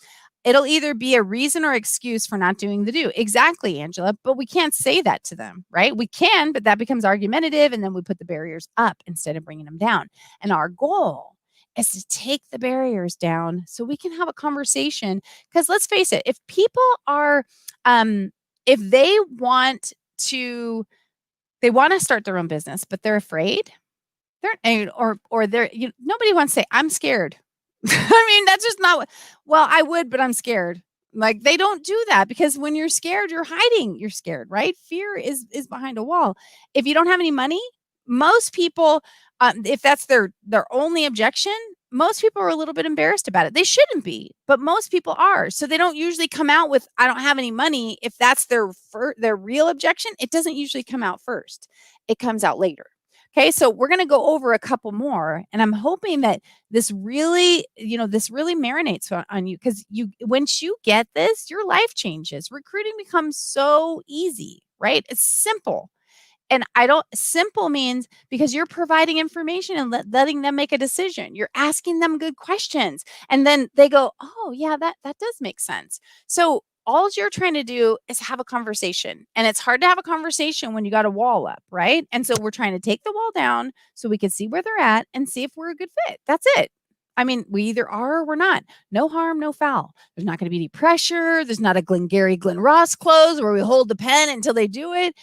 It'll either be a reason or excuse for not doing the do. Exactly, Angela. But we can't say that to them, right? We can, but that becomes argumentative. And then we put the barriers up instead of bringing them down. And our goal is to take the barriers down so we can have a conversation. Because let's face it, if people are, if they want to start their own business, but they're afraid, nobody wants to say, I'm scared. I mean, that's just not well, I would, but I'm scared. Like they don't do that because when you're scared, you're hiding. You're scared, right? Fear is behind a wall. If you don't have any money, most people, if that's their only objection, most people are a little bit embarrassed about it. They shouldn't be, but most people are. So they don't usually come out with "I don't have any money." If that's their real objection, it doesn't usually come out first. It comes out later. Okay, so we're going to go over a couple more, and I'm hoping that this really marinates on you because once you get this, your life changes. Recruiting becomes so easy, right? It's simple. And simple means because you're providing information and letting them make a decision. You're asking them good questions. And then they go, oh, yeah, that does make sense. So all you're trying to do is have a conversation. And it's hard to have a conversation when you got a wall up, right? And so we're trying to take the wall down so we can see where they're at and see if we're a good fit. That's it. I mean, we either are or we're not. No harm, no foul. There's not going to be any pressure. There's not a Glengarry Glen Ross close where we hold the pen until they do it.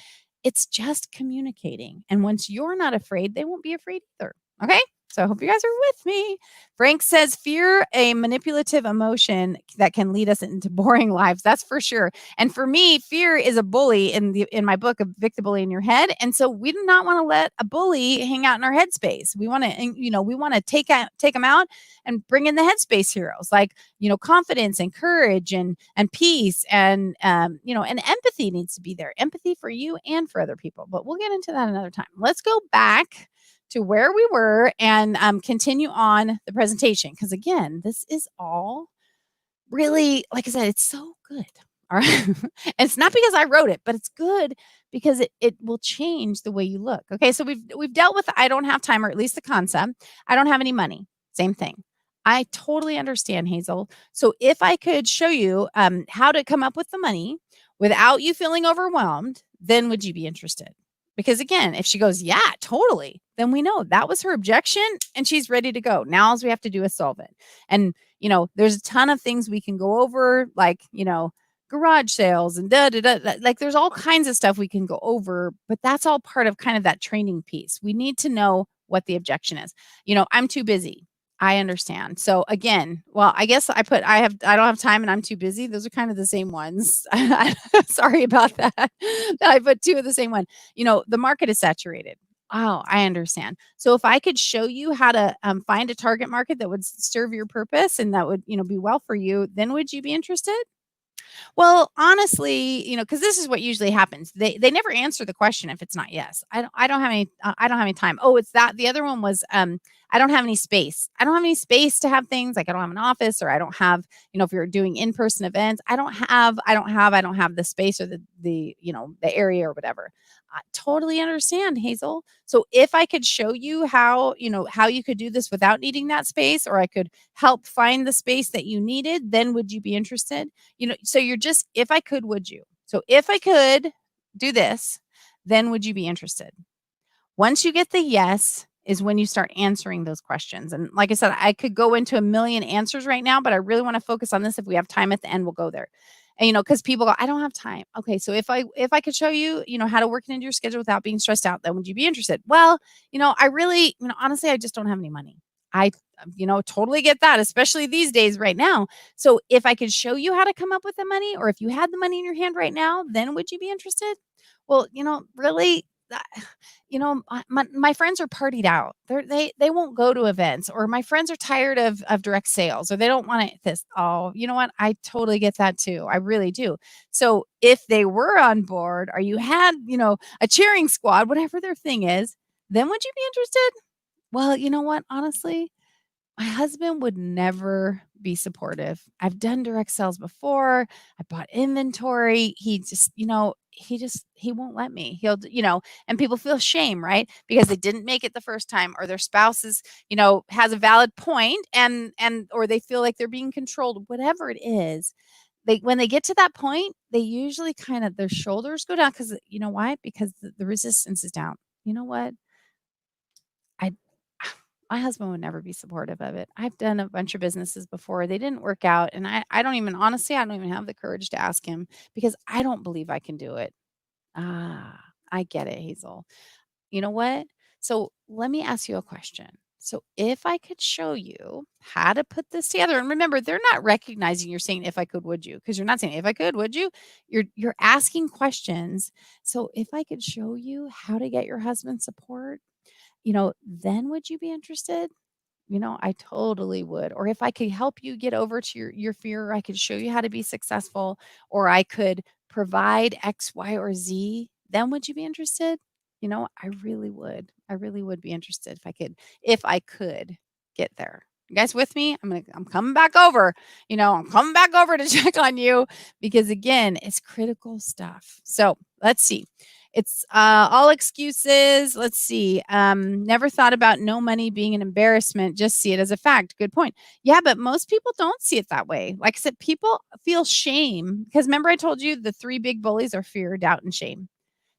It's just communicating. And once you're not afraid, they won't be afraid either. Okay? So I hope you guys are with me. Frank says fear, a manipulative emotion that can lead us into boring lives. That's for sure. And for me, fear is a bully in my book, Evict the Bully in Your Head. And so we do not want to let a bully hang out in our headspace. We want to take them out and bring in the headspace heroes like, confidence and courage and peace and empathy needs to be there. Empathy for you and for other people. But we'll get into that another time. Let's go back to where we were and continue on the presentation. Because again, this is all really, like I said, it's so good. All right. And it's not because I wrote it, but it's good because it will change the way you look. Okay. So we've dealt with I don't have time, or at least the concept. I don't have any money. Same thing. I totally understand, Hazel. So if I could show you how to come up with the money without you feeling overwhelmed, then would you be interested? Because again, if she goes, yeah, totally, then we know that was her objection and she's ready to go. Now all we have to do is solve it. And, there's a ton of things we can go over, like, garage sales and like there's all kinds of stuff we can go over, but that's all part of kind of that training piece. We need to know what the objection is. I'm too busy. I understand. So again, well, I guess I don't have time and I'm too busy. Those are kind of the same ones. Sorry about that. I put two of the same one. The market is saturated. Oh, I understand. So if I could show you how to find a target market that would serve your purpose and that would, be well for you, then would you be interested? Well, honestly, because this is what usually happens. They never answer the question if it's not yes. I don't have any time. Oh, it's that. The other one was I don't have any space. I don't have any space to have things like I don't have an office or I don't have, if you're doing in-person events, I don't have the space or the area or whatever. I totally understand, Hazel. So if I could show you how you could do this without needing that space, or I could help find the space that you needed, then would you be interested? So you're just, if I could, would you? So if I could do this, then would you be interested? Once you get the yes is when you start answering those questions. And like I said, I could go into a million answers right now, but I really want to focus on this. If we have time at the end, we'll go there. And, because people go, I don't have time. Okay. So if I could show you, how to work it into your schedule without being stressed out, then would you be interested? Well, I really, honestly, I just don't have any money. I, totally get that, especially these days right now. So if I could show you how to come up with the money, or if you had the money in your hand right now, then would you be interested? Well, really, my friends are partied out. They won't go to events, or my friends are tired of direct sales, or they don't want this. Oh, you know what? I totally get that too. I really do. So if they were on board, or you had, a cheering squad, whatever their thing is, then would you be interested? Well, you know what? Honestly, My husband would never be supportive. I've done direct sales before. I bought inventory. He won't let me. And people feel shame, right? Because they didn't make it the first time, or their spouse has a valid point, or they feel like they're being controlled, whatever it is. When they get to that point, they usually kind of, their shoulders go down, because you know why? Because the resistance is down. You know what? I my husband would never be supportive of it. I've done a bunch of businesses before. They didn't work out, and I don't even, honestly, I don't even have the courage to ask him, because I don't believe I can do it. Ah, I get it, Hazel. You know what? So let me ask you a question. So if I could show you how to put this together, and remember, they're not recognizing you're saying if I could, would you? Because you're not saying if I could, would you? You're asking questions. So if I could show you how to get your husband's support, then would you be interested? I totally would. Or if I could help you get over to your fear, I could show you how to be successful, or I could provide X, Y, or Z, then would you be interested? I really would. I really would be interested if I could get there. You guys with me? I'm coming back over. I'm coming back over to check on you, because again, it's critical stuff. So let's see. It's all excuses. Let's see. Never thought about no money being an embarrassment. Just see it as a fact. Good point. Yeah, but most people don't see it that way. Like I said, people feel shame, because remember I told you the three big bullies are fear, doubt, and shame.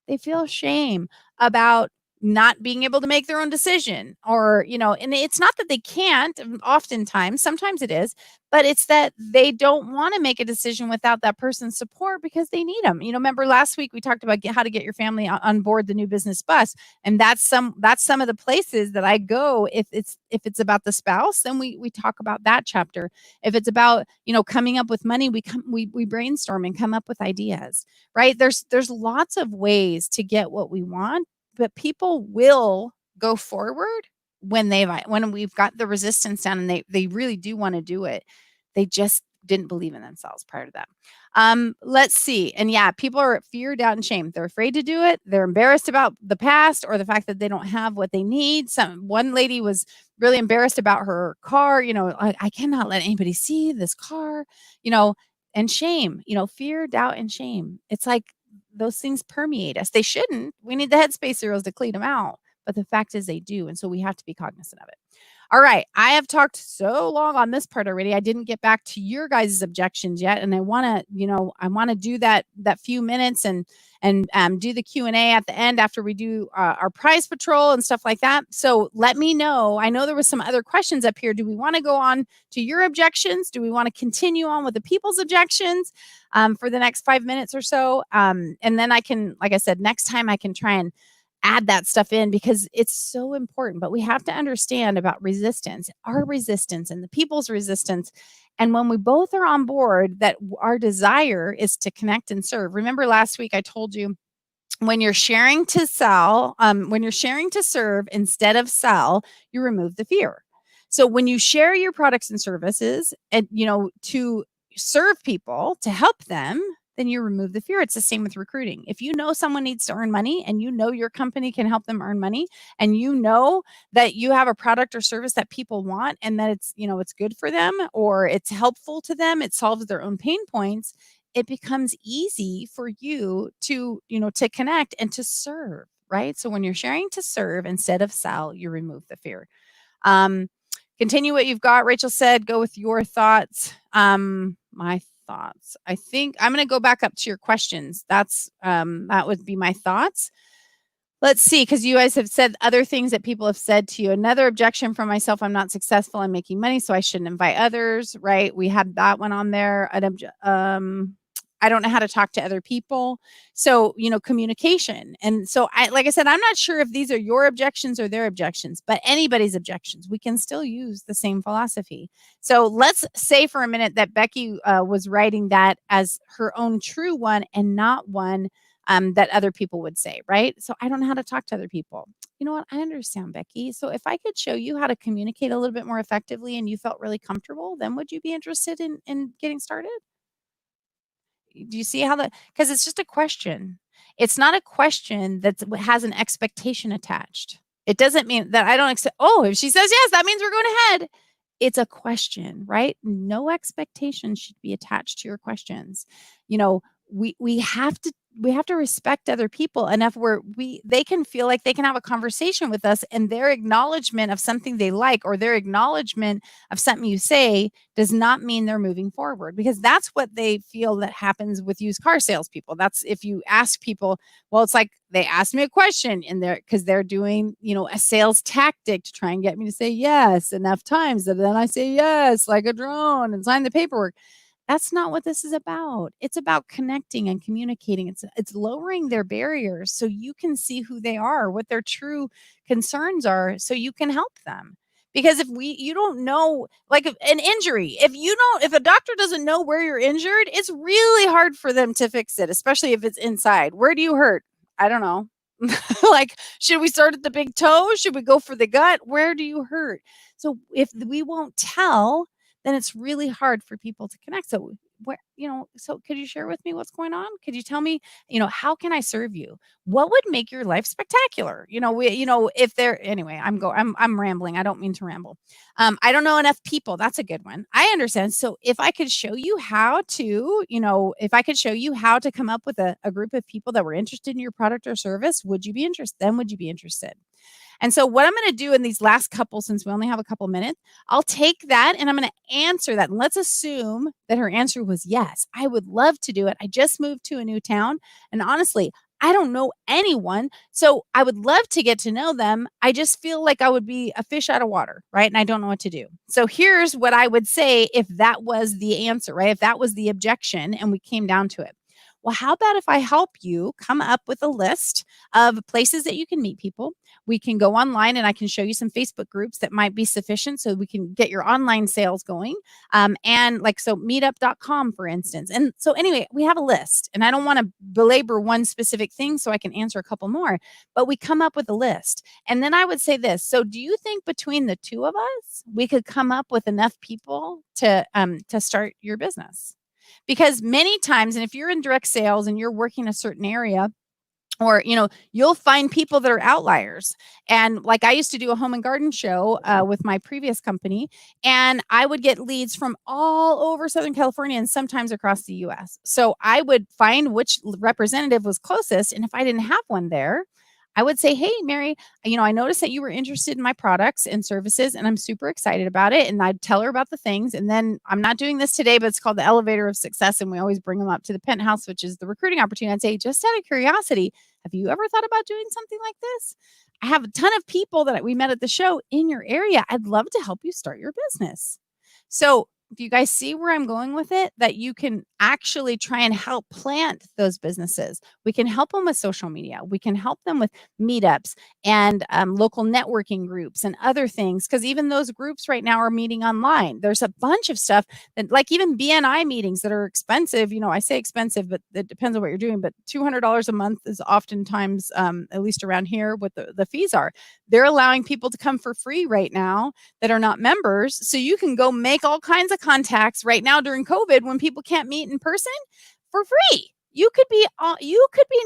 They feel shame about not being able to make their own decision, and it's not that they can't. Oftentimes, sometimes it is, but it's that they don't want to make a decision without that person's support, because they need them. Remember last week we talked about how to get your family on board the new business bus, and that's some of the places that I go. If it's about the spouse, then we talk about that chapter. If it's about coming up with money, we brainstorm and come up with ideas, right? There's lots of ways to get what we want, but people will go forward when we've got the resistance down, and they really do want to do it. They just didn't believe in themselves prior to that. Let's see. And yeah, people are at fear, doubt, and shame. They're afraid to do it. They're embarrassed about the past, or the fact that they don't have what they need. One lady was really embarrassed about her car. I cannot let anybody see this car. And shame. Fear, doubt, and shame. It's like those things permeate us. They shouldn't. We need the headspace zeros to clean them out. But the fact is they do. And so we have to be cognizant of it. All right. I have talked so long on this part already. I didn't get back to your guys' objections yet. And I want to do that few minutes and do the Q&A at the end after we do our prize patrol and stuff like that. So let me know. I know there was some other questions up here. Do we want to go on to your objections? Do we want to continue on with the people's objections for the next 5 minutes or so? And then I can, like I said, next time I can try and add that stuff in, because it's so important. But we have to understand about resistance, our resistance and the people's resistance. And when we both are on board, that our desire is to connect and serve. Remember last week I told you, when you're sharing to sell, when you're sharing to serve instead of sell, you remove the fear. So when you share your products and services, and to serve people, to help them, then you remove the fear. It's the same with recruiting. If you know someone needs to earn money, and your company can help them earn money, and that you have a product or service that people want, and that it's good for them, or it's helpful to them, it solves their own pain points, it becomes easy for you to connect and to serve, right? So when you're sharing to serve instead of sell, you remove the fear. Continue what you've got. Rachel said, go with your thoughts. My thoughts. I think I'm going to go back up to your questions. That would be my thoughts. Let's see, because you guys have said other things that people have said to you. Another objection from myself: I'm not successful in making money, so I shouldn't invite others, right? We had that one on there. I don't know how to talk to other people. So, communication. And so like I said, I'm not sure if these are your objections or their objections, but anybody's objections. We can still use the same philosophy. So let's say for a minute that Becky was writing that as her own true one, and not one that other people would say, right? So I don't know how to talk to other people. You know what? I understand, Becky. So if I could show you how to communicate a little bit more effectively, and you felt really comfortable, then would you be interested in getting started? Do you see how because it's just a question. It's not a question that has an expectation attached. It doesn't mean that I don't accept. Oh, if she says yes, that means we're going ahead. it's a question, right? No expectation should be attached to your questions. You know, we have to respect other people enough where they can feel like they can have a conversation with us, and their acknowledgement of something they like or their acknowledgement of something you say does not mean they're moving forward, because that's what they feel that happens with used car salespeople. That's if you ask people, well, it's like they asked me a question in there because they're doing, a sales tactic to try and get me to say yes enough times that then I say yes like a drone and sign the paperwork. That's not what this is about. It's about connecting and communicating. It's lowering their barriers so you can see who they are, what their true concerns are, so you can help them. Because if you don't know, like an injury, if a doctor doesn't know where you're injured, it's really hard for them to fix it, especially if it's inside. Where do you hurt? I don't know. Like, should we start at the big toe? Should we go for the gut? Where do you hurt? So if we won't tell, then it's really hard for people to connect. So so could you share with me what's going on? Could you tell me, how can I serve you? What would make your life spectacular? If there anyway, I'm rambling. I don't mean to ramble. I don't know enough people. That's a good one. I understand. So if I could show you how to, come up with a group of people that were interested in your product or service, would you be interested? Then would you be interested? And so what I'm going to do in these last couple, since we only have a couple minutes, I'll take that and I'm going to answer that. And let's assume that her answer was yes. I would love to do it. I just moved to a new town. And honestly, I don't know anyone. So I would love to get to know them. I just feel like I would be a fish out of water, right? And I don't know what to do. So here's what I would say if that was the answer, right? If that was the objection and we came down to it. Well, how about if I help you come up with a list of places that you can meet people? We can go online and I can show you some Facebook groups that might be sufficient so we can get your online sales going. So meetup.com, for instance. And so anyway, we have a list, and I don't want to belabor one specific thing so I can answer a couple more, but we come up with a list. And then I would say this. So do you think between the two of us, we could come up with enough people to start your business? Because many times, and if you're in direct sales and you're working a certain area, or you'll find people that are outliers. And like I used to do a home and garden show with my previous company, and I would get leads from all over Southern California and sometimes across the US. So I would find which representative was closest, and if I didn't have one there, I would say, hey, Mary, I noticed that you were interested in my products and services, and I'm super excited about it. And I'd tell her about the things. And then I'm not doing this today, but it's called the elevator of success. And we always bring them up to the penthouse, which is the recruiting opportunity. I'd say, just out of curiosity, have you ever thought about doing something like this? I have a ton of people that we met at the show in your area. I'd love to help you start your business. So do you guys see where I'm going with it? That you can actually try and help plant those businesses. We can help them with social media. We can help them with meetups and local networking groups and other things. Because even those groups right now are meeting online. There's a bunch of stuff that, like even BNI meetings that are expensive. I say expensive, but it depends on what you're doing. But $200 a month is oftentimes, at least around here, what the fees are. They're allowing people to come for free right now that are not members. So you can go make all kinds of contacts right now during COVID when people can't meet in person for free. You could be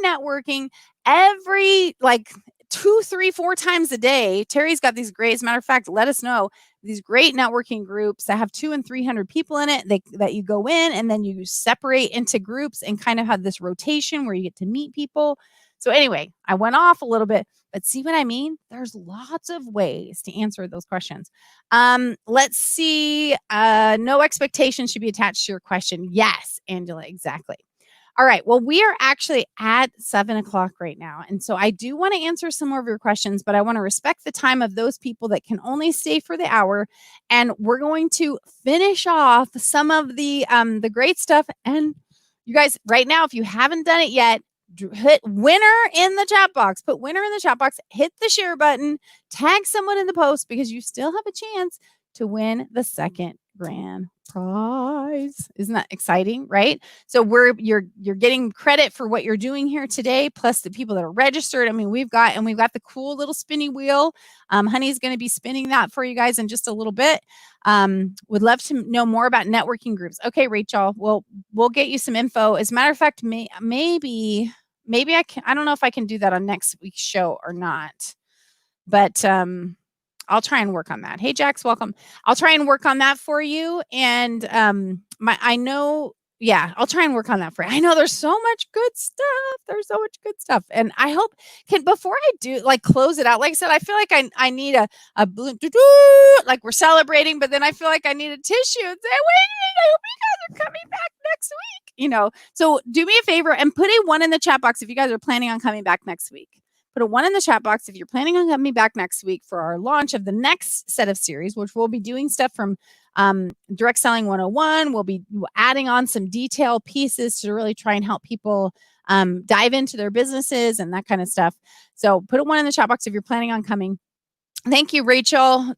networking every 2, 3, 4 times a day. Terry's got these great, as a matter of fact, let us know, these great networking groups that have 200 and 300 people in it that you go in and then you separate into groups and kind of have this rotation where you get to meet people. So anyway, I went off a little bit, but see what I mean? There's lots of ways to answer those questions. Let's see. No expectations should be attached to your question. Yes, Angela, exactly. All right. Well, we are actually at 7:00 right now. And so I do want to answer some more of your questions, but I want to respect the time of those people that can only stay for the hour. And we're going to finish off some of the great stuff. And you guys, right now, if you haven't done it yet, hit winner in the chat box, put winner in the chat box, hit the share button, tag someone in the post, because you still have a chance to win the second grand prize. Isn't that exciting, right? So you're getting credit for what you're doing here today, plus the people that are registered. I mean, we've got the cool little spinny wheel. Honey's going to be spinning that for you guys in just a little bit. Would love to know more about networking groups. Okay, Rachel, we'll get you some info. As a matter of fact, maybe I can. I don't know if I can do that on next week's show or not, but I'll try and work on that. Hey, Jax, welcome. I'll try and work on that for you. And I'll try and work on that for you. I know there's so much good stuff. There's so much good stuff. And I hope before I do close it out, like I said, I feel like I need a balloon, like we're celebrating, but then I feel like I need a tissue and say, wait, I hope you guys are coming back next week. So do me a favor and put a 1 in the chat box if you guys are planning on coming back next week. Put a 1 in the chat box if you're planning on coming back next week for our launch of the next set of series, which we'll be doing stuff from Direct Selling 101. We'll be adding on some detail pieces to really try and help people dive into their businesses and that kind of stuff. So put a 1 in the chat box if you're planning on coming. Thank you, Rachel.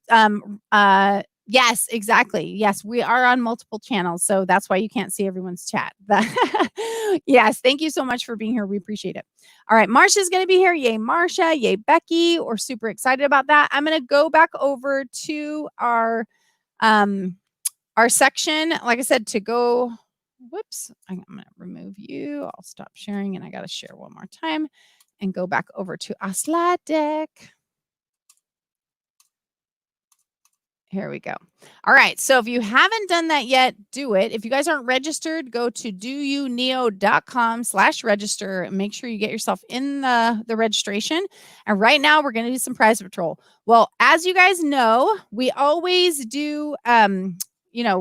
Yes, exactly. Yes, we are on multiple channels, so that's why you can't see everyone's chat. Yes, thank you so much for being here. We appreciate it. All right, Marsha's going to be here. Yay, Marsha. Yay, Becky. We're super excited about that. I'm going to go back over to our section. Like I said, to go. Whoops, I'm going to remove you. I'll stop sharing, and I got to share one more time and go back over to our slide deck. Here we go. All right. So if you haven't done that yet, do it. If you guys aren't registered, go to doyouneo.com/register and make sure you get yourself in the registration. And right now we're going to do some prize patrol. Well, as you guys know, we always do,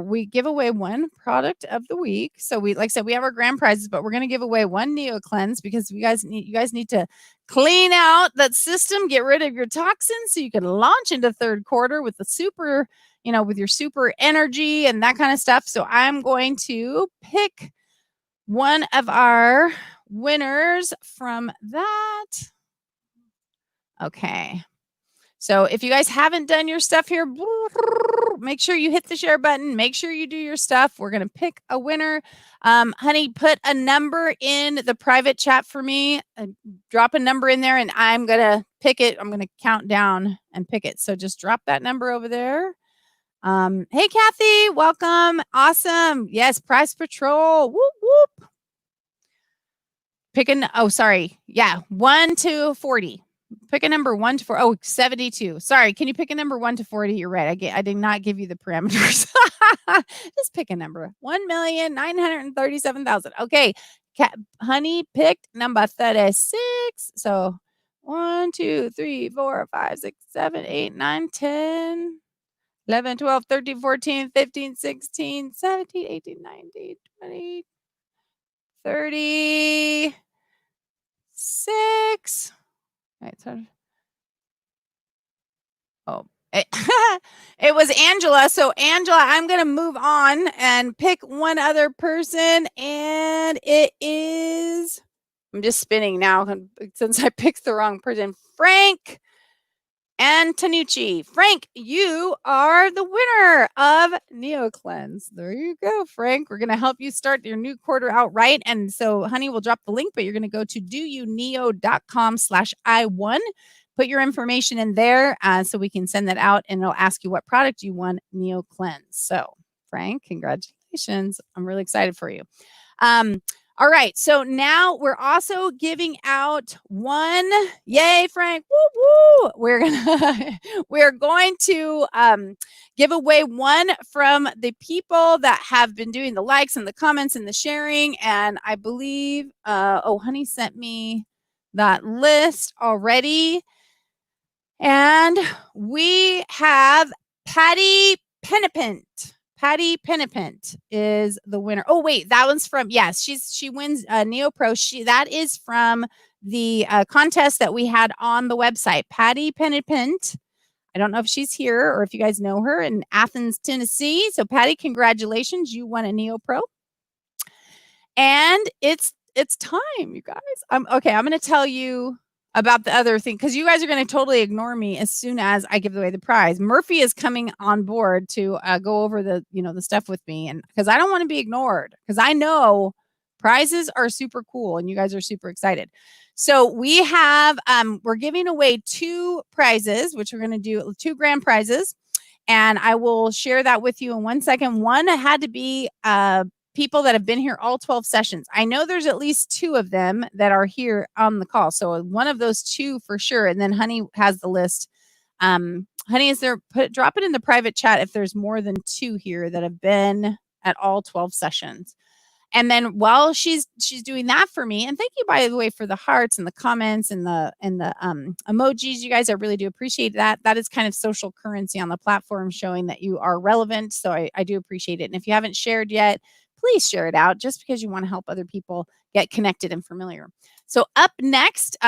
we give away one product of the week. So like I said, we have our grand prizes, but we're going to give away one Neo Cleanse because you guys need to clean out that system, get rid of your toxins so you can launch into third quarter with the super, with your super energy and that kind of stuff. So I'm going to pick one of our winners from that. Okay. So if you guys haven't done your stuff here, make sure you hit the share button. Make sure you do your stuff. We're going to pick a winner. Honey, put a number in the private chat for me. Drop a number in there and I'm going to pick it. I'm going to count down and pick it. So just drop that number over there. Hey, Kathy, welcome. Awesome. Yes, Prize Patrol. Whoop, whoop. Yeah, 1 to 40. Pick a number 1 to 4. Oh, 72. Sorry. Can you pick a number 1 to 40? You're right. I did not give you the parameters. Just pick a number. 1,937,000. Okay. Honey picked number 36. So 1, 2, 3, 4, 5, 6, 7, 8, 9, 10, 11, 12, 13, 14, 15, 16, 17, 18, 19, 20, 36. Right, so it was Angela. So Angela, I'm going to move on and pick one other person, and it is, I'm just spinning now since I picked the wrong person. Frank Antonucci. Frank, you are the winner of Neo Cleanse. There you go, Frank. We're going to help you start your new quarter out right. And so, honey, we'll drop the link, but you're going to go to doyouneo.com/I1. Put your information in there so we can send that out, and it'll ask you what product you won Neo Cleanse. So, Frank, congratulations. I'm really excited for you. All right. So now we're also giving out one. Yay, Frank. Woo, woo. We're going to give away one from the people that have been doing the likes and the comments and the sharing. And I believe, honey sent me that list already. And we have Patty Penipent. Patty Penipent is the winner. Oh, wait, that one's from, yes, she wins Neo Pro. That is from the contest that we had on the website. Patty Penipent. I don't know if she's here or if you guys know her in Athens, Tennessee. So Patty, congratulations. You won a Neo Pro. And it's time, you guys. I'm going to tell you about the other thing, because you guys are going to totally ignore me as soon as I give away the prize. Murphy is coming on board to go over the stuff with me, and because I don't want to be ignored, because I know prizes are super cool and you guys are super excited. So we have we're giving away 2 prizes, which we're going to do 2 grand prizes, and I will share that with you in 1 second. One had to be people that have been here all 12 sessions. I know there's at least 2 of them that are here on the call. So one of those 2 for sure. And then Honey has the list. Honey, drop it in the private chat if there's more than 2 here that have been at all 12 sessions. And then while she's doing that for me, and thank you, by the way, for the hearts and the comments and the emojis, you guys, I really do appreciate that. That is kind of social currency on the platform, showing that you are relevant. So I do appreciate it. And if you haven't shared yet, please share it out, just because you want to help other people get connected and familiar. So up next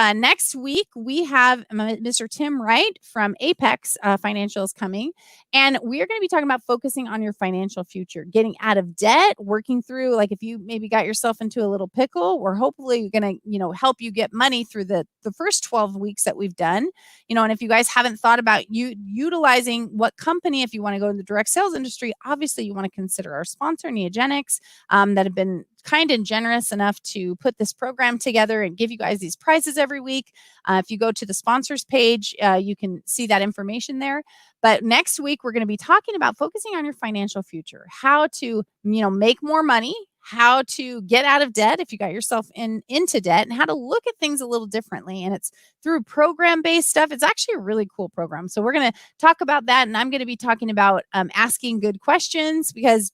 week, we have Mr. Tim Wright from Apex Financials coming, and we are going to be talking about focusing on your financial future, getting out of debt, working through, like, if you maybe got yourself into a little pickle, we're hopefully going to, help you get money through the first 12 weeks that we've done, and if you guys haven't thought about utilizing what company, if you want to go in the direct sales industry, obviously you want to consider our sponsor, Neogenics, that have been kind and generous enough to put this program together and give you guys these prizes every week. If you go to the sponsors page, you can see that information there. But next week, we're going to be talking about focusing on your financial future, how to, make more money, how to get out of debt if you got yourself into debt, and how to look at things a little differently. And it's through program-based stuff. It's actually a really cool program. So we're going to talk about that. And I'm going to be talking about asking good questions, because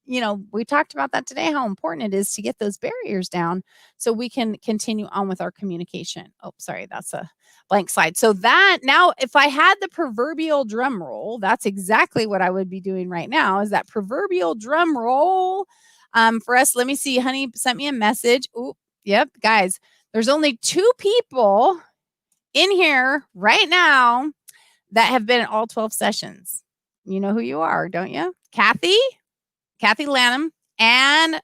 we talked about that today, how important it is to get those barriers down so we can continue on with our communication. Oh, sorry, that's a blank slide. So that now, if I had the proverbial drum roll, that's exactly what I would be doing right now, is that proverbial drum roll for us. Let me see. Honey sent me a message. Oh, yep, guys, there's only 2 people in here right now that have been at all 12 sessions. You know who you are, don't you? Kathy Lanham and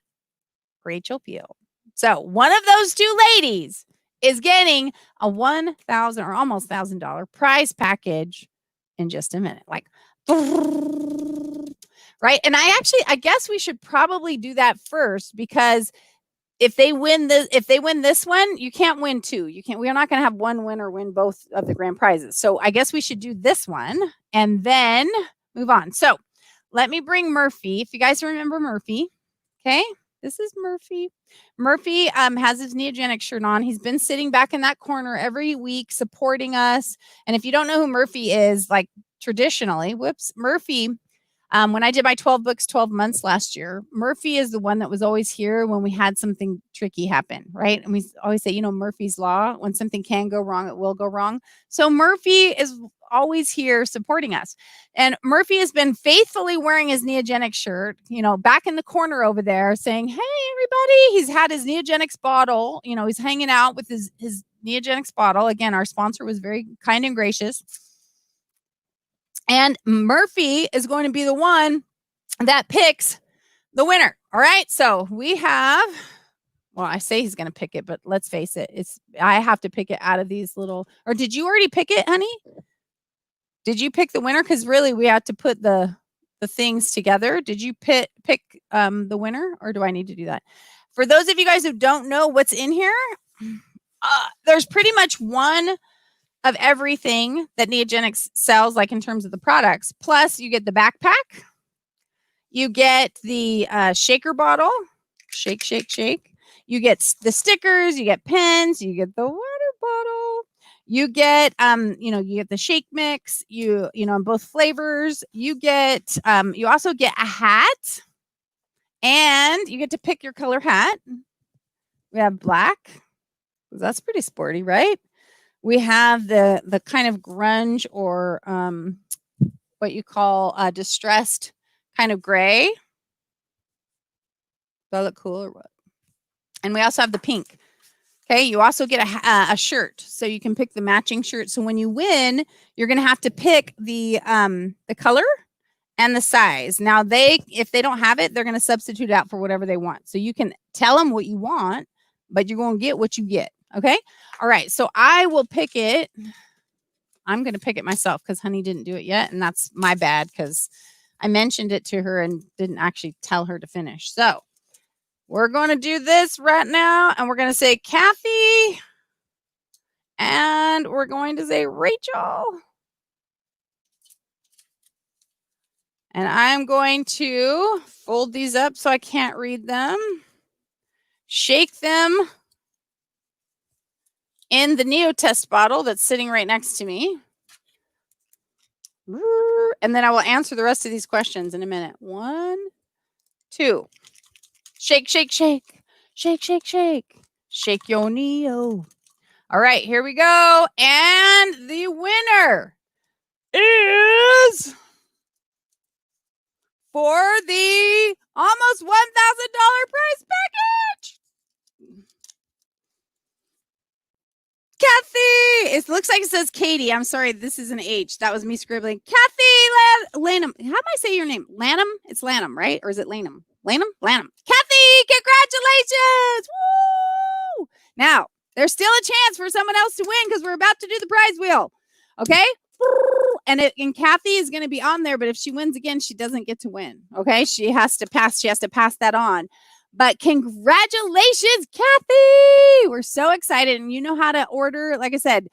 Rachel Peel. So one of those 2 ladies is getting a $1,000 or almost $1,000 prize package in just a minute. Like, right? And I guess we should probably do that first, because if they win this one, you can't win 2. We're not going to have one winner win both of the grand prizes. So I guess we should do this one and then move on. So let me bring Murphy. If you guys remember Murphy, okay, this is Murphy. Murphy has his Neogenic shirt on. He's been sitting back in that corner every week supporting us. And if you don't know who Murphy is, like, traditionally, Murphy, when I did my 12 books, 12 months last year, Murphy is the one that was always here when we had something tricky happen, right? And we always say, Murphy's Law, when something can go wrong, it will go wrong. So Murphy is always here supporting us. And Murphy has been faithfully wearing his Neogenic shirt, back in the corner over there, saying, hey, everybody. He's had his Neogenics bottle. He's hanging out with his Neogenics bottle. Again, our sponsor was very kind and gracious. And Murphy is going to be the one that picks the winner. All right. So we have, well, I say he's going to pick it, but let's face it. I have to pick it out of these little, or did you already pick it, honey? Did you pick the winner? Because really we have to put the things together. Did you pick the winner, or do I need to do that? For those of you guys who don't know what's in here, there's pretty much one of everything that Neogenics sells, like in terms of the products. Plus, you get the backpack, you get the shaker bottle, shake, shake, shake. You get the stickers, you get pens, you get the water bottle, you get you get the shake mix, you in both flavors. You get you also get a hat, and you get to pick your color hat. We have black. That's pretty sporty, right? We have the kind of grunge, or what you call distressed kind of gray. Does that look cool or what? And we also have the pink. Okay, you also get a shirt, so you can pick the matching shirt. So when you win, you're going to have to pick the color and the size. Now, if they don't have it, they're going to substitute it out for whatever they want. So you can tell them what you want, but you're going to get what you get. Okay. All right. So I will pick it. I'm going to pick it myself because Honey didn't do it yet. And that's my bad, because I mentioned it to her and didn't actually tell her to finish. So we're going to do this right now. And we're going to say Kathy. And we're going to say Rachel. And I'm going to fold these up so I can't read them. Shake them in the Neo Test bottle that's sitting right next to me. And then I will answer the rest of these questions in a minute. 1, 2. Shake, shake, shake. Shake, shake, shake. Shake your Neo. All right, here we go. And the winner is for the almost $1,000 prize package. Kathy! It looks like it says Katie. I'm sorry, this is an H. That was me scribbling. Kathy Lanham. How do I say your name? Lanham? It's Lanham, right? Or is it Lanham? Lanham? Lanham. Kathy, congratulations! Woo! Now, there's still a chance for someone else to win because we're about to do the prize wheel. Okay? And Kathy is going to be on there, but if she wins again, she doesn't get to win. Okay? She has to pass that on. But congratulations, Kathy! We're so excited. And you know how to order. Like I said,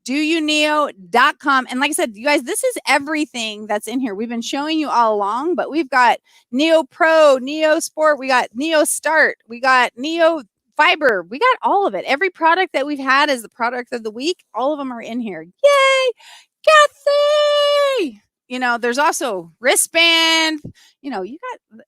doyouneo.com. And like I said, you guys, this is everything that's in here. We've been showing you all along, but we've got Neo Pro, Neo Sport, we got Neo Start, we got Neo Fiber, we got all of it. Every product that we've had as the product of the week, all of them are in here. Yay! Kathy! You know, there's also wristband. You know, you got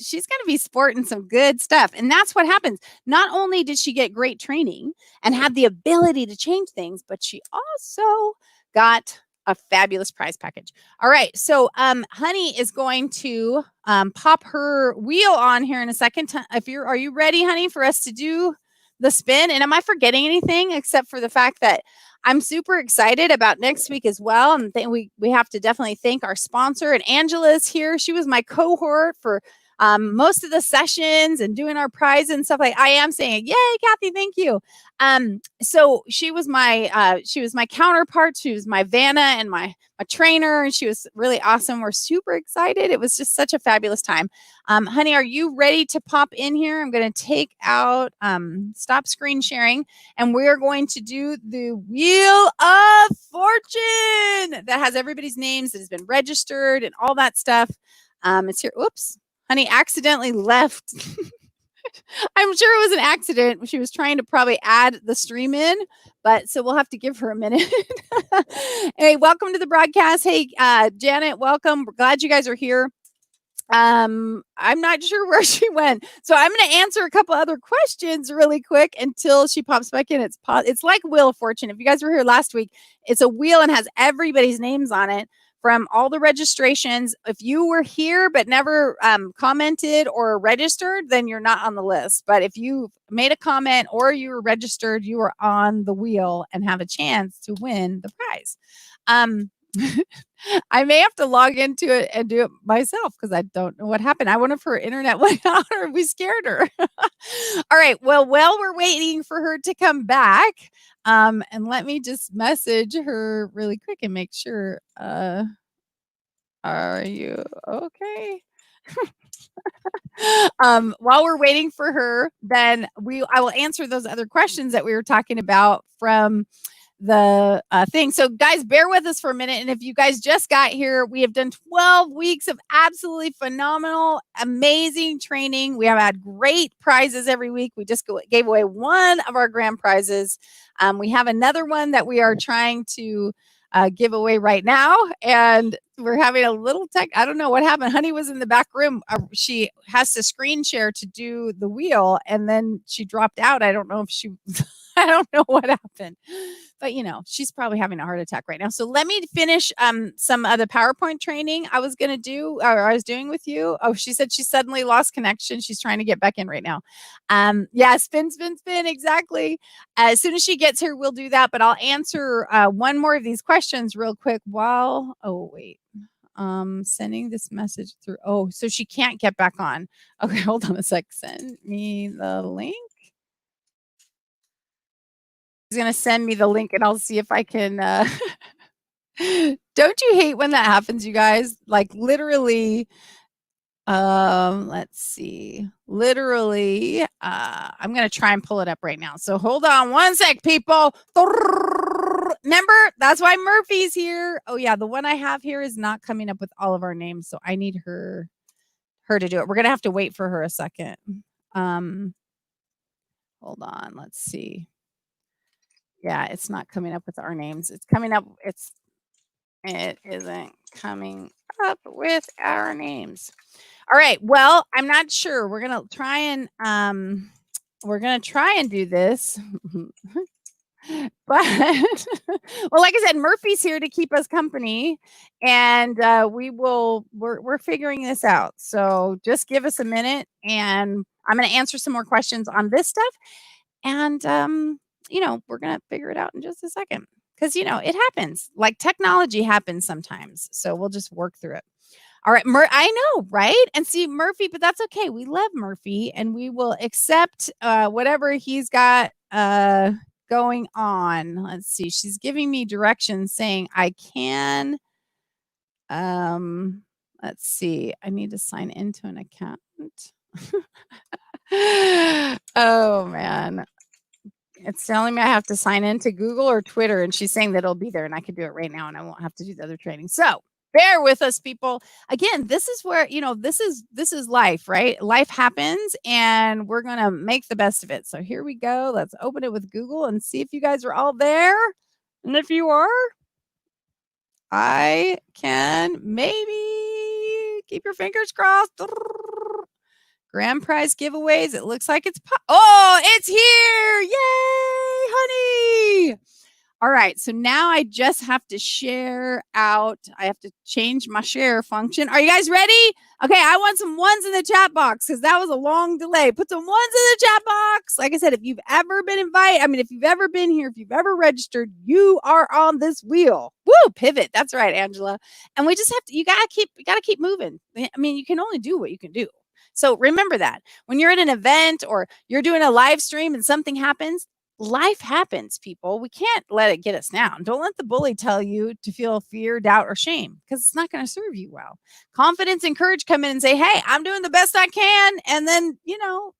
she's going to be sporting some good stuff. And that's what happens. Not only did she get great training and have the ability to change things, but she also got a fabulous prize package. All right. So Honey is going to pop her wheel on here in a second. Are you ready, Honey, for us to do the spin? And am I forgetting anything except for the fact that I'm super excited about next week as well. And we have to definitely thank our sponsor. And Angela's here. She was my cohort for most of the sessions and doing our prize and stuff. Like I am saying, yay, Kathy, thank you. So she was my counterpart. She was my Vanna and my trainer, and she was really awesome. We're super excited. It was just such a fabulous time. Honey, are you ready to pop in here? I'm going to take out stop screen sharing, and we're going to do the Wheel of Fortune that has everybody's names that has been registered and all that stuff. It's here. Oops. Honey accidentally left. I'm sure it was an accident. She was trying to probably add the stream in, but so we'll have to give her a minute. Hey, welcome to the broadcast. Hey, Janet, welcome. We're glad you guys are here. I'm not sure where she went. So I'm going to answer a couple other questions really quick until she pops back in. It's like Wheel of Fortune. If you guys were here last week, it's a wheel and has everybody's names on it from all the registrations. If you were here but never commented or registered, then you're not on the list. But if you made a comment or you were registered, you are on the wheel and have a chance to win the prize. I may have to log into it and do it myself because I don't know what happened. I wonder if her internet went out or we scared her. All right. Well, while we're waiting for her to come back, and let me just message her really quick and make sure. Are you okay? While we're waiting for her, then I will answer those other questions that we were talking about from the thing. So guys, bear with us for a minute. And if you guys just got here, we have done 12 weeks of absolutely phenomenal, amazing training. We have had great prizes every week. We just gave away one of our grand prizes. We have another one that we are trying to give away right now, and we're having a little tech. I don't know what happened. Honey was in the back room. She has to screen share to do the wheel, and then she dropped out. I don't know if she I don't know what happened, but you know, she's probably having a heart attack right now. So let me finish some of the PowerPoint training I was going to do, or I was doing with you. Oh, she said she suddenly lost connection. She's trying to get back in right now. Yeah, spin, spin, spin. Exactly. As soon as she gets here, we'll do that, but I'll answer one more of these questions real quick while, oh, wait. Sending this message through. Oh, so she can't get back on. Okay, hold on a sec. Send me the link. He's gonna send me the link and I'll see if I can don't you hate when that happens, you guys? Like literally, let's see. Literally, I'm gonna try and pull it up right now. So hold on one sec, people. Remember, that's why Murphy's here. Oh yeah, the one I have here is not coming up with all of our names, so I need her to do it. We're gonna have to wait for her a second. Hold on, let's see. Yeah, it's not coming up with our names. It's coming up. It isn't coming up with our names. All right. Well, I'm not sure. We're gonna try and do this. But well, like I said, Murphy's here to keep us company, and we're figuring this out. So just give us a minute, and I'm going to answer some more questions on this stuff, and we're going to figure it out in just a second because it happens. Like technology happens sometimes, so we'll just work through it. All right, I know, right? And see Murphy, but that's okay. We love Murphy, and we will accept whatever he's got going on. Let's see. She's giving me directions saying I can. Let's see. I need to sign into an account. Oh man. It's telling me I have to sign into Google or Twitter, and she's saying that it'll be there, and I can do it right now, and I won't have to do the other training. So bear with us, people. Again, this is where this is life, right? Life happens, and we're gonna make the best of it. So here we go. Let's open it with Google and see if you guys are all there. And if you are, I can maybe keep your fingers crossed. Grand prize giveaways. It looks like it's it's here. Yay, honey. All right. So now I just have to share out. I have to change my share function. Are you guys ready? Okay. I want some ones in the chat box because that was a long delay. Put some ones in the chat box. Like I said, if you've ever been invited, if you've ever been here, if you've ever registered, you are on this wheel. Woo, pivot. That's right, Angela. And we just have to, you gotta keep moving. You can only do what you can do. So remember that when you're at an event or you're doing a live stream and something happens, life happens, people. We can't let it get us down. Don't let the bully tell you to feel fear, doubt, or shame because it's not going to serve you well. Confidence and courage come in and say, hey, I'm doing the best I can. And then,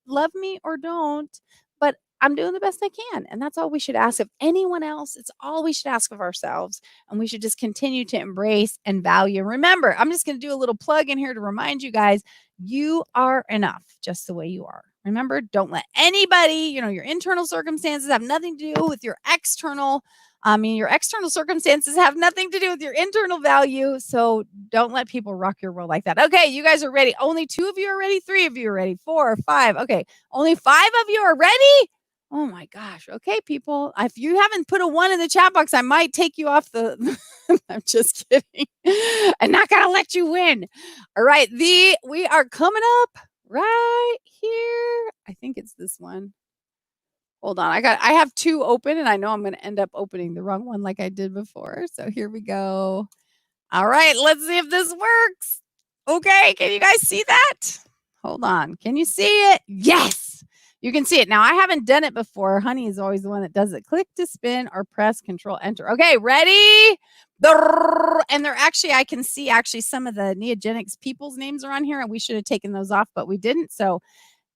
love me or don't, but I'm doing the best I can. And that's all we should ask of anyone else. It's all we should ask of ourselves. And we should just continue to embrace and value. Remember, I'm just going to do a little plug in here to remind you guys, you are enough just the way you are. Remember, don't let anybody, your internal circumstances have nothing to do with your external. Your external circumstances have nothing to do with your internal value. So don't let people rock your world like that. Okay, you guys are ready. Only 2 of you are ready. 3 of you are ready. 4 or 5. Okay, only 5 of you are ready. Oh my gosh. Okay, people. If you haven't put a 1 in the chat box, I might take you off the. I'm just kidding. I'm not gonna let you win. All right, we are coming up right here. I think it's this one. Hold on. I have 2 open, and I know I'm gonna end up opening the wrong one like I did before. So here we go. All right, let's see if this works. Okay, can you guys see that? Hold on. Can you see it? Yes. You can see it. Now, I haven't done it before. Honey is always the one that does it. Click to spin or press Control Enter. Okay, ready? And they're actually, I can see actually some of the Neogenics people's names are on here, and we should have taken those off, but we didn't. So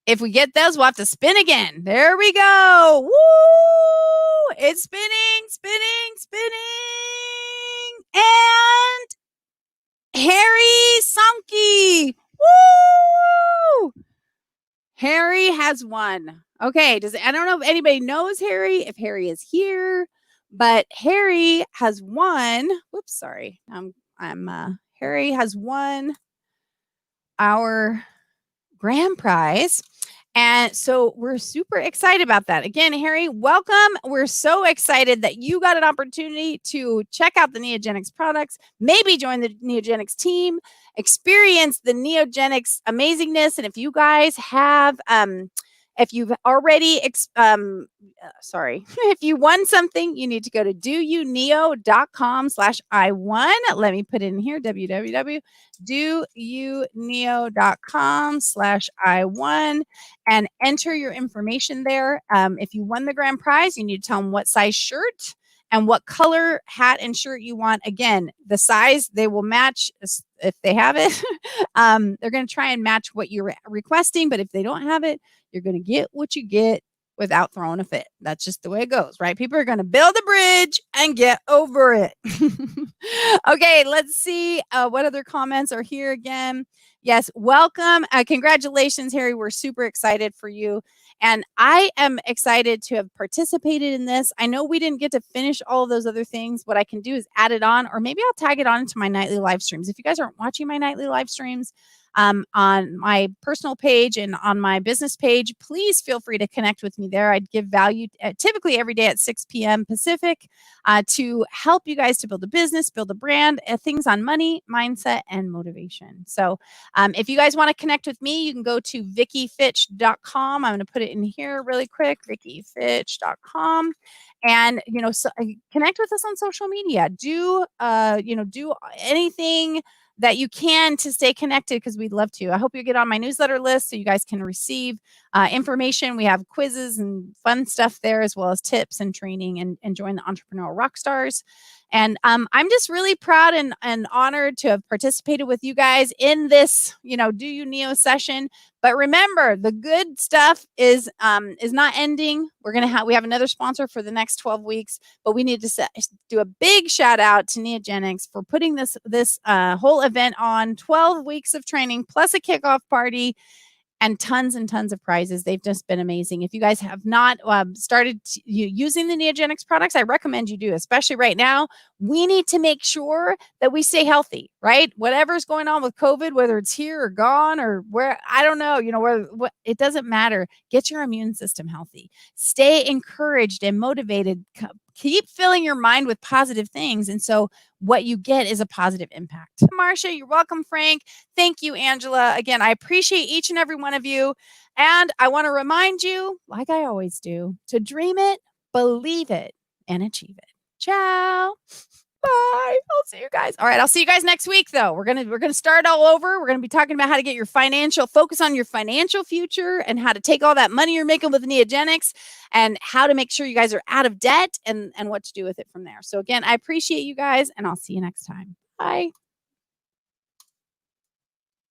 if we get those, we'll have to spin again. There we go. Woo! It's spinning, spinning, spinning. And Harry Sonky. Woo! Harry has won. Okay, I don't know if anybody knows Harry, if Harry is here, but Harry has won. Whoops, sorry. Harry has won our grand prize. And so we're super excited about that. Again, Harry, welcome. We're so excited that you got an opportunity to check out the Neogenics products, maybe join the Neogenics team, experience the Neogenics amazingness. And if you guys have, if you've already, if you won something, you need to go to doyouneo.com/I1. Let me put it in here, www.doyouneo.com/I1, and enter your information there. If you won the grand prize, you need to tell them what size shirt and what color hat and shirt you want. Again, the size, they will match if they have it. They're going to try and match what you're requesting, but if they don't have it, you're going to get what you get without throwing a fit. That's just the way it goes, right? People are going to build a bridge and get over it. Okay, let's see what other comments are here again. Yes, welcome. Congratulations, Harry. We're super excited for you. And I am excited to have participated in this. I know we didn't get to finish all of those other things. What I can do is add it on, or maybe I'll tag it on into my nightly live streams. If you guys aren't watching my nightly live streams, on my personal page and on my business page, please feel free to connect with me there. I'd give value typically every day at 6 p.m. Pacific to help you guys to build a business, build a brand, things on money, mindset, and motivation. So if you guys want to connect with me, you can go to VickiFitch.com. I'm going to put it in here really quick, VickiFitch.com. And, so, connect with us on social media. Do anything that you can to stay connected, because we'd love to. I hope you get on my newsletter list so you guys can receive information. We have quizzes and fun stuff there, as well as tips and training, and join the Entrepreneurial Rockstars. And I'm just really proud and honored to have participated with you guys in this, Do You Neo session. But remember, the good stuff is not ending. We have another sponsor for the next 12 weeks, but we need to do a big shout out to Neogenics for putting this whole event on. 12 weeks of training plus a kickoff party and tons of prizes. They've just been amazing. If you guys have not started using the Neogenics products, I recommend you do, especially right now. We need to make sure that we stay healthy, right? Whatever's going on with COVID, whether it's here or gone or where, I don't know, it doesn't matter. Get your immune system healthy. Stay encouraged and motivated. Keep filling your mind with positive things. And so what you get is a positive impact. Marsha, you're welcome, Frank. Thank you, Angela. Again, I appreciate each and every one of you. And I want to remind you, like I always do, to dream it, believe it, and achieve it. Ciao. Bye. I'll see you guys. All right. I'll see you guys next week, though. We're gonna start all over. We're gonna be talking about how to get your focus on your financial future, and how to take all that money you're making with Neogenics, and how to make sure you guys are out of debt, and what to do with it from there. So again, I appreciate you guys, and I'll see you next time. Bye.